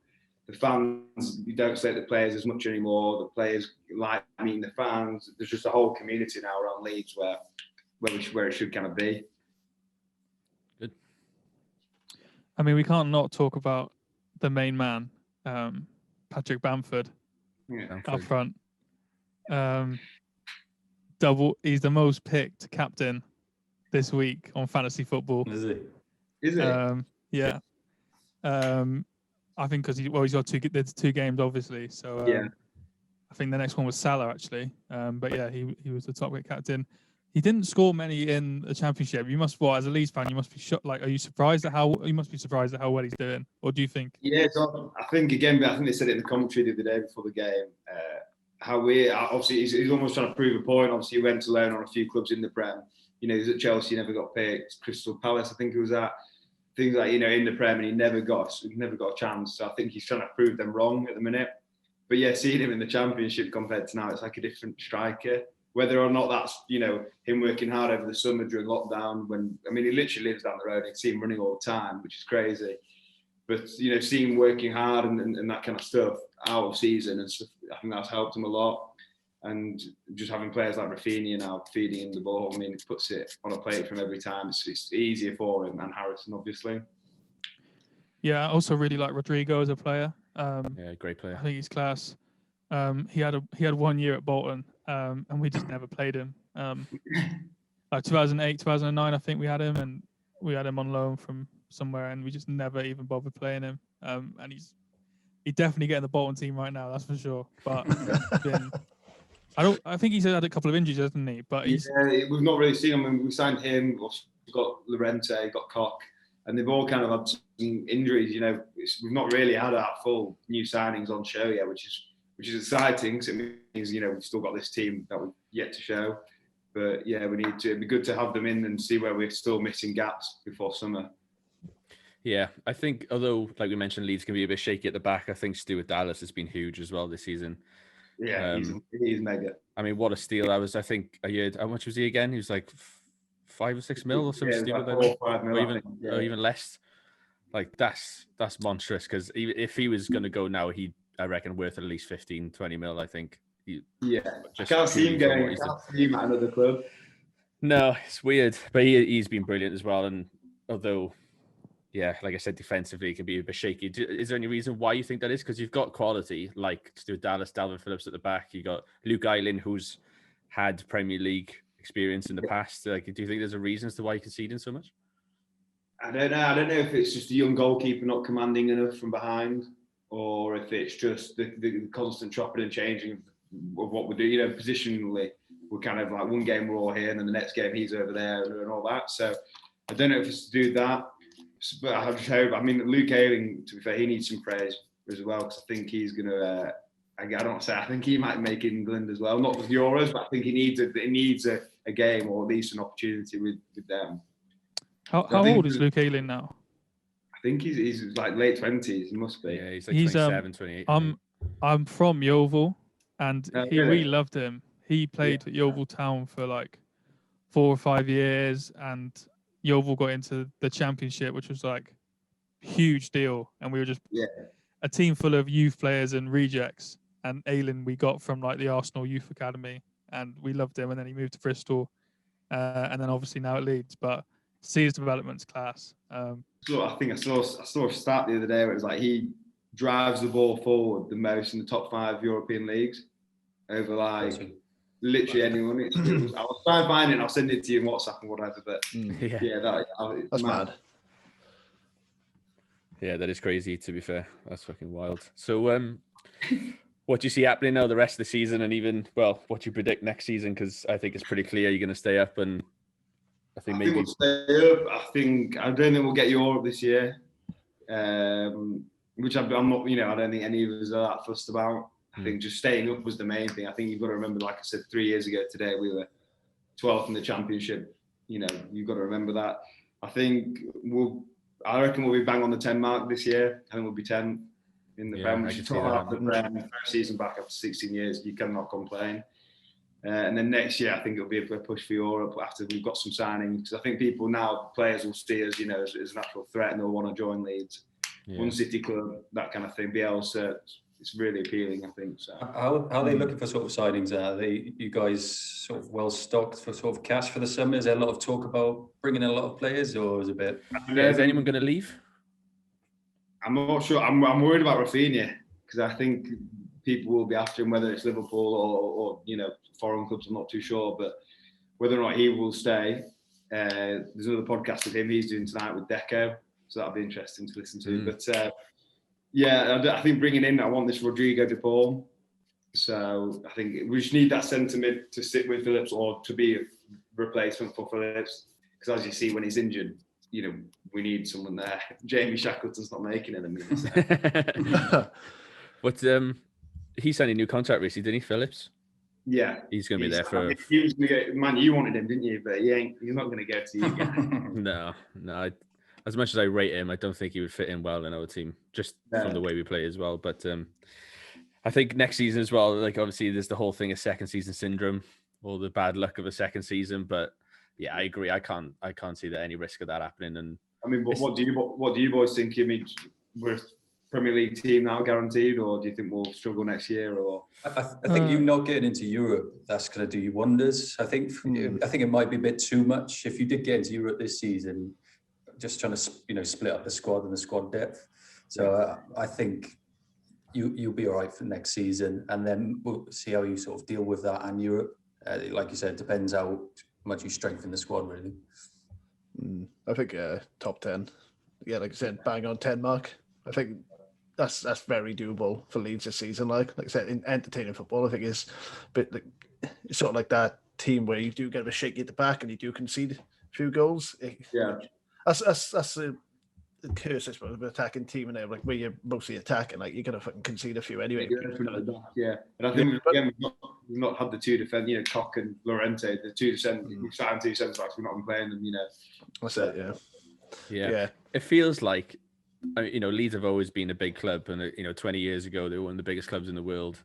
The fans, you don't say the players as much anymore. The players like meeting the fans. There's just a whole community now around Leeds where it should kind of be. Good. I mean, we can't not talk about the main man, Patrick Bamford, up front. He's the most picked captain this week on fantasy football. Is it? Is it? Yeah. I think because he's got there's 2 games obviously, so Yeah. I think the next one was Salah actually. But yeah, he was the top captain. He didn't score many in the championship. You must, as a Leeds fan, you must be shocked. Like, are you surprised at how? You must be surprised at how well he's doing, or do you think? Yeah, so I think they said it in the commentary the other day before the game. How obviously he's almost trying to prove a point. Obviously, he went to loan on a few clubs in the Prem. You know, he was at Chelsea, never got picked. Crystal Palace, I think he was at. Things like, you know, in the Prem, and he never got a chance. So I think he's trying to prove them wrong at the minute. But yeah, seeing him in the Championship compared to now, it's like a different striker. Whether or not that's, you know, him working hard over the summer during lockdown, he literally lives down the road. I see him running all the time, which is crazy. But, you know, seeing him working hard and that kind of stuff out of season and stuff, I think that's helped him a lot. And just having players like Rafinha now feeding him the ball, it puts it on a plate for him every time. It's easier for him, and Harrison, obviously. Yeah, I also really like Rodrigo as a player. Yeah, great player. I think he's class. He had 1 year at Bolton, and we just never played him. Like 2008, 2009, I think we had him, and we had him on loan from somewhere, and we just never even bothered playing him. And he's definitely getting the Bolton team right now, that's for sure. But I think he's had a couple of injuries, hasn't he? But we've not really seen him. I mean, we signed him. We've got Llorente, got Koch, and they've all kind of had some injuries. You know, we've not really had our full new signings on show yet, which is exciting. So it means, you know, we've still got this team that we've yet to show. But yeah, it'd be good to have them in and see where we're still missing gaps before summer. Yeah, I think although, like we mentioned, Leeds can be a bit shaky at the back, I think Stuart Dallas has been huge as well this season. Yeah, he's mega. I mean, what a steal! I think I heard, how much was he again? He was like 5 or 6 mil or something stupid like that, or even less. Like that's monstrous, because if he was going to go now, I reckon worth at least 15, 20 mil. I think. I can't see him going. I can't see him at another club. No, it's weird, but he's been brilliant as well. And although, yeah, like I said, defensively it can be a bit shaky. Is there any reason why you think that is? Because you've got quality like Stuart Dallas, Dalvin Phillips at the back. You got Luke Ayling, who's had Premier League experience in the past. Like, do you think there's a reason as to why you're conceding so much? I don't know. I don't know if it's just a young goalkeeper not commanding enough from behind, or if it's just the constant chopping and changing of what we do. You know, positionally, we're kind of like one game we're all here, and then the next game he's over there and all that. So I don't know if it's to do that. But I just hope. I mean, Luke Ayling, to be fair, he needs some praise as well, because I think he's going to. I think he might make England as well. Not with Euros, but I think he needs a game, or at least an opportunity with them. How old is Luke Ayling now? I think he's like late 20s. He must be. Yeah, he's like 27, 28. I'm from Yeovil, and he really? really loved him. He played at Yeovil Town for like 4 or 5 years, and Yeovil got into the Championship, which was like a huge deal. And we were just a team full of youth players and rejects. And Ayling we got from like the Arsenal Youth Academy, and we loved him. And then he moved to Bristol, and then obviously now at Leeds. But see his development's class. So I think I saw a stat the other day where it was like he drives the ball forward the most in the top 5 European leagues over like literally anyone. I'll try and find it and I'll send it to you in WhatsApp and whatever. But that's mad. Yeah, that is crazy, to be fair. That's fucking wild. So what do you see happening now the rest of the season, and even, well, what do you predict next season? Because I think it's pretty clear you're going to stay up, and I think maybe we'll stay up. I don't think we'll get Europe this year, which I'm not. You know, I don't think any of us are that fussed about. I think just staying up was the main thing. I think you've got to remember, like I said 3 years ago today, we were 12th in the Championship. You know, you've got to remember that. I reckon we'll be bang on the 10 mark this year. I think we'll be 10 in the Prem. We should top half the Prem. First season back after 16 years. You cannot complain. And then next year, I think it'll be a push for Europe after we've got some signings. Because I think players will see us, you know, as a natural threat, and they'll want to join Leeds. One City club, that kind of thing. Bielsa, it's really appealing, I think. So. How are they looking for sort of signings? Are you guys sort of well stocked for sort of cash for the summer? Is there a lot of talk about bringing in a lot of players, or is it a bit? Is anyone going to leave? I'm not sure. I'm worried about Rafinha, because I think people will be after him, whether it's Liverpool or you know, foreign clubs. I'm not too sure, but whether or not he will stay. there's another podcast with him he's doing tonight with Deco, so that'll be interesting to listen to. But I think bringing in, I want this Rodrigo de Paul. So I think we just need that centre mid to sit with Phillips or to be a replacement for Phillips. Because as you see, when he's injured, we need someone there. Jamie Shackleton's not making it. But he signed a new contract recently, didn't he, Phillips? Yeah, he's going to be there for. He was going to go, man, you wanted him, didn't you? But he's not going to go to you again. No. As much as I rate him, I don't think he would fit in well in our team, just from the way we play as well. But I think next season as well, like obviously there's the whole thing of second season syndrome, all the bad luck of a second season. But yeah, I agree. I can't see that any risk of that happening. And I mean, what do you boys think? I mean, we're a Premier League team now guaranteed, or do you think we'll struggle next year? Or I think you not getting into Europe, that's going to do you wonders. I think it might be a bit too much if you did get into Europe this season. Just trying to split up the squad and the squad depth. So I think you'll be all right for next season, and then we'll see how you sort of deal with that and Europe. Like you said, it depends how much you strengthen the squad, really. I think top 10. Yeah, like I said, bang on 10 mark. I think that's very doable for Leeds this season. Like I said, in entertaining football, I think is a bit like it's sort of like that team where you do get a shaky at the back and you do concede a few goals. That's the curse, I suppose, of an attacking team, and like where you're mostly attacking, like you're gonna fucking concede a few anyway. And I think we've not had the two defenders, Koch and Llorente, the two centre. We've signed two centre backs. We've not been playing them, That's it. Yeah. It feels like, Leeds have always been a big club, and 20 years ago they were one of the biggest clubs in the world.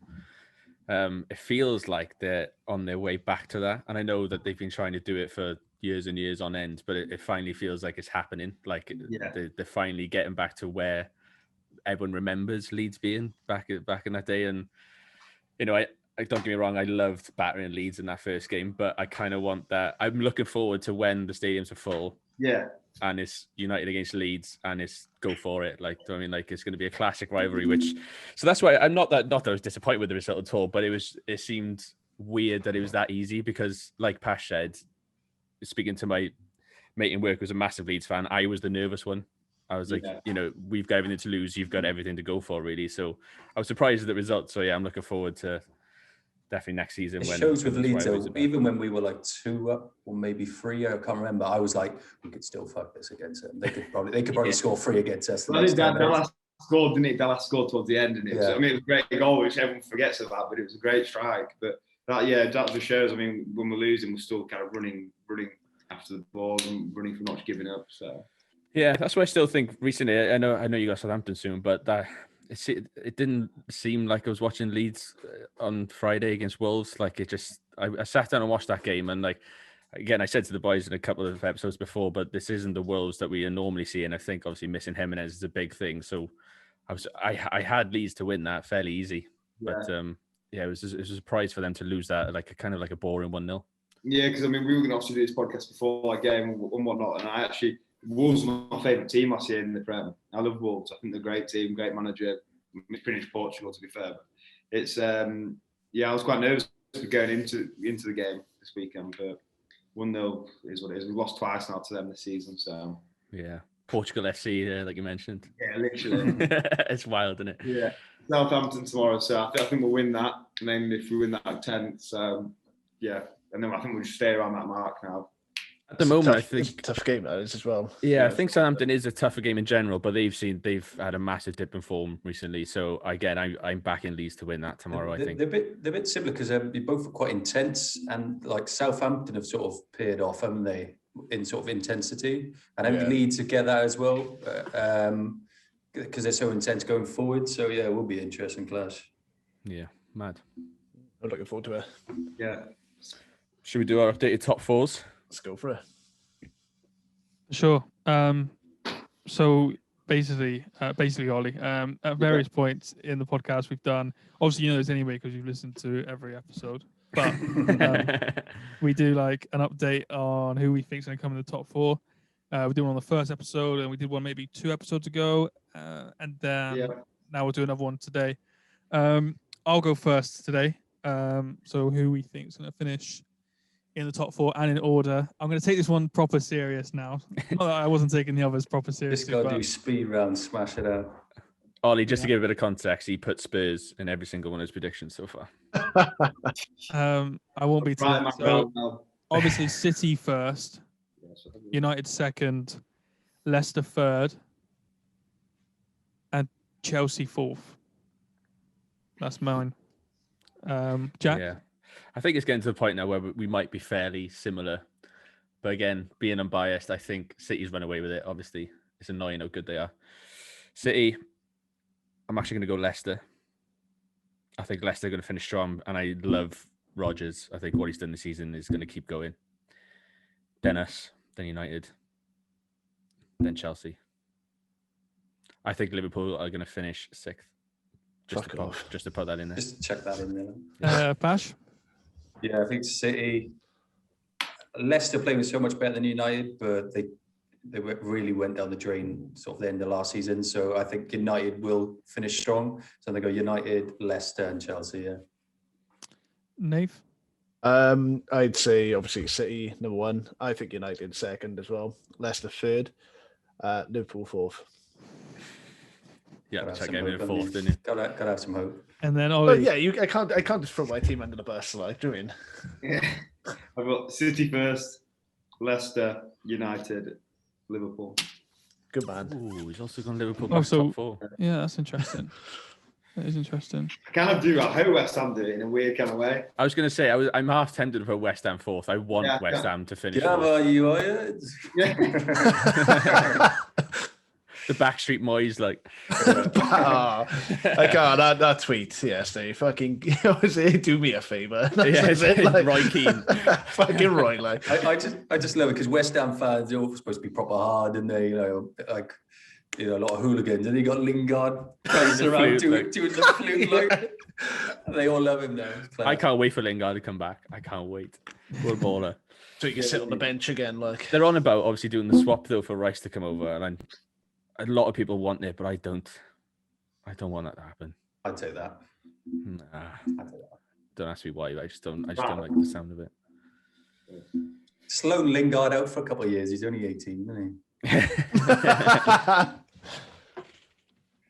It feels like they're on their way back to that, and I know that they've been trying to do it for years and years on end, but it finally feels like it's happening. Like they're finally getting back to where everyone remembers Leeds being back in that day. And I don't get me wrong, I loved battering Leeds in that first game, but I kind of want that. I'm looking forward to when the stadiums are full. Yeah. And it's United against Leeds, and it's go for it. Like, I mean, like it's going to be a classic rivalry. So that's why I'm not that I was disappointed with the result at all, but it seemed weird that it was that easy because, like Pash said, speaking to my mate in work who was a massive Leeds fan, I was the nervous one. I was like, we've got everything to lose. You've got everything to go for, really. So I was surprised at the result. So yeah, I'm looking forward to definitely next season. It shows with Leeds, even when we were like 2 up or maybe 3, I can't remember. I was like, we could still fuck this against them. They could probably score 3 against us. Well, Dallas scored, didn't it? Dallas scored towards the end, and it was a great goal, which everyone forgets about, but it was a great strike. But that just shows. I mean, when we're losing, we're still kind of running after the ball and running for not giving up. So yeah, that's why I still think recently. I know you got Southampton soon, but it didn't seem like I was watching Leeds on Friday against Wolves. Like I sat down and watched that game, and like again, I said to the boys in a couple of episodes before, but this isn't the Wolves that we normally see, and I think obviously missing Jimenez is a big thing. So I had Leeds to win that fairly easy, but it was a surprise for them to lose that, like kind of like a boring 1-0. Yeah, because I mean we were going to obviously do this podcast before that game and whatnot, and Wolves are my favourite team last year in the Prem. I love Wolves. I think they're a great team, great manager. Finished Portugal, to be fair. But it's I was quite nervous going into the game this weekend, but 1-0 is what it is. We've lost twice now to them this season, so yeah. Portugal FC, like you mentioned. Yeah, literally. It's wild, isn't it? Yeah. Southampton tomorrow, so I think we'll win that. And then if we win that 10th, and then I think we'll just stay around that mark now. At the moment, I think it's a tough game that is as well. Yeah, I think Southampton is a tougher game in general, but they've had a massive dip in form recently. So again, I'm backing Leeds to win that tomorrow. I think they're a bit similar because they're both quite intense, and like Southampton have sort of paired off, haven't they, in sort of intensity, and I think Leeds get that as well because they're so intense going forward. So yeah, it will be an interesting clash. Yeah, mad. I'm looking forward to it. Yeah. Should we do our updated top 4s? Let's go for it. Sure. So basically, Ollie, at various points in the podcast we've done, obviously you know this anyway because you've listened to every episode, but we do like an update on who we think is going to come in the top 4. We did one on the first episode, and we did one maybe 2 episodes ago, and then now we'll do another one today. I'll go first today. So who we think is going to finish in the top 4 and in order. I'm going to take this one proper serious now. Not that I wasn't taking the others proper seriously. Just got to do speed round, smash it out. Ollie, just to give a bit of context, he put Spurs in every single one of his predictions so far. I won't be too. Right, So, obviously, City first, United second, Leicester third, and Chelsea fourth. That's mine. Jack? Yeah. I think it's getting to the point now where we might be fairly similar. But again, being unbiased, I think City's run away with it. Obviously, it's annoying how good they are. City, I'm actually going to go Leicester. I think Leicester are going to finish strong, and I love Rodgers. I think what he's done this season is going to keep going. Then us, then United, then Chelsea. I think Liverpool are going to finish 6th. Just to put that in there. Just check that in there. Pash? Yeah, I think City, Leicester playing so much better than United, but they really went down the drain sort of the end of last season. So I think United will finish strong. So they go United, Leicester, and Chelsea. Yeah. Nave? I'd say obviously City number 1. I think United second as well. Leicester third. Liverpool fourth. Yeah, check out 4th, didn't you? Gotta have some hope. And then Ollie. But yeah, I can't just throw my team under the bus, like, do you mean? Yeah. I've got City first, Leicester, United, Liverpool. Good man. Ooh, he's also gone Liverpool back top 4. Yeah, that's interesting. That is interesting. I kind of do. I hope West Ham do it in a weird kind of way. I was going to say, I'm half tempted to put West Ham 4th. I want West Ham to finish 4th. You are. Yeah. The Backstreet Boys, like. I can't. That tweet yesterday. Fucking do me a favour. Yeah, it, like, Roy Keane. Fucking right, like. I just love it because West Ham fans are all supposed to be proper hard, and they, a lot of hooligans, and you got Lingard playing around doing the flute, like. They all love him now. I can't wait for Lingard to come back. I can't wait. What a baller. So you can sit on the bench again, like. They're on about obviously doing the swap though for Rice to come over, and a lot of people want it, but I don't want that to happen. I'd say that. Nah. Don't ask me why. I just don't like the sound of it. Slow Lingard out for a couple of years. He's only 18, isn't he?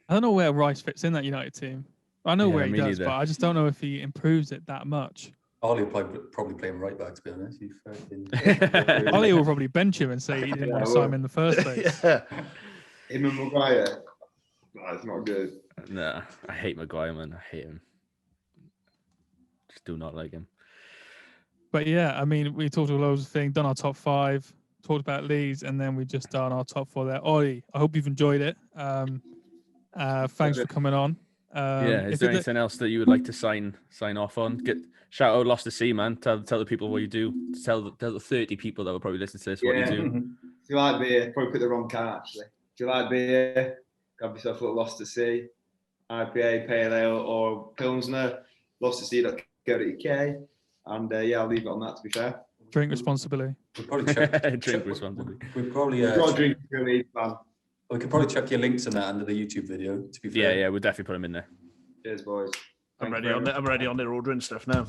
I don't know where Rice fits in that United team. I know where he does, but I just don't know if he improves it that much. Ollie will probably play him right back, to be honest. Ollie will probably bench him and say he didn't want to sign him in the first place. Yeah. Him and Maguire. That's not good. Nah, I hate Maguire, man. I hate him. Just do not like him. But yeah, I mean, we talked about loads of things, done our top 5, talked about Leeds, and then we just done our top 4 there. Ollie, I hope you've enjoyed it. Thanks for coming on. Is there anything else that you would like to sign off on? Shout out Lost to Sea, man. Tell the people what you do. Tell the 30 people that will probably listen to this what you do. If you like beer, probably put the wrong can actually. If you like beer, grab yourself a little Lost to Sea, IPA, Pale Ale, or Pilsner, losttosea.co.uk. And I'll leave it on that, to be fair. Drink responsibly. Drink responsibly. We probably drink really, man. We could probably chuck your links on that under the YouTube video, to be fair. Yeah, we'll definitely put them in there. Cheers, boys. I'm ready on there ordering stuff now.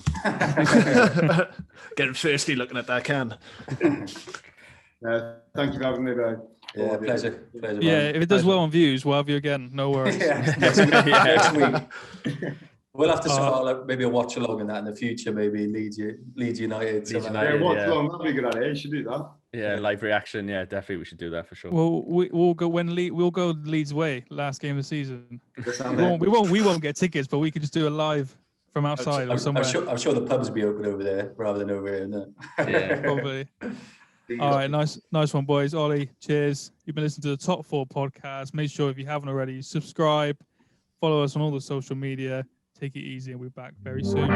Getting thirsty looking at that can. Thank you for having me, bro. Yeah, pleasure. Yeah, if it does well on views, we'll have you again. No worries. Next week. We'll have to sort out maybe a watch along in that in the future. Watch along. That'd be a good idea. You should do that. Yeah, live reaction. Yeah, definitely, we should do that for sure. Well, we'll go we'll go Leeds' way last game of the season. We won't get tickets, but we could just do a live from outside or somewhere. I'm sure the pubs will be open over there rather than over here. Yeah, probably. All right, nice one, boys. Ollie, cheers. You've been listening to the Top 4 podcast. Make sure if you haven't already, subscribe, follow us on all the social media. Take it easy, and we're back very soon.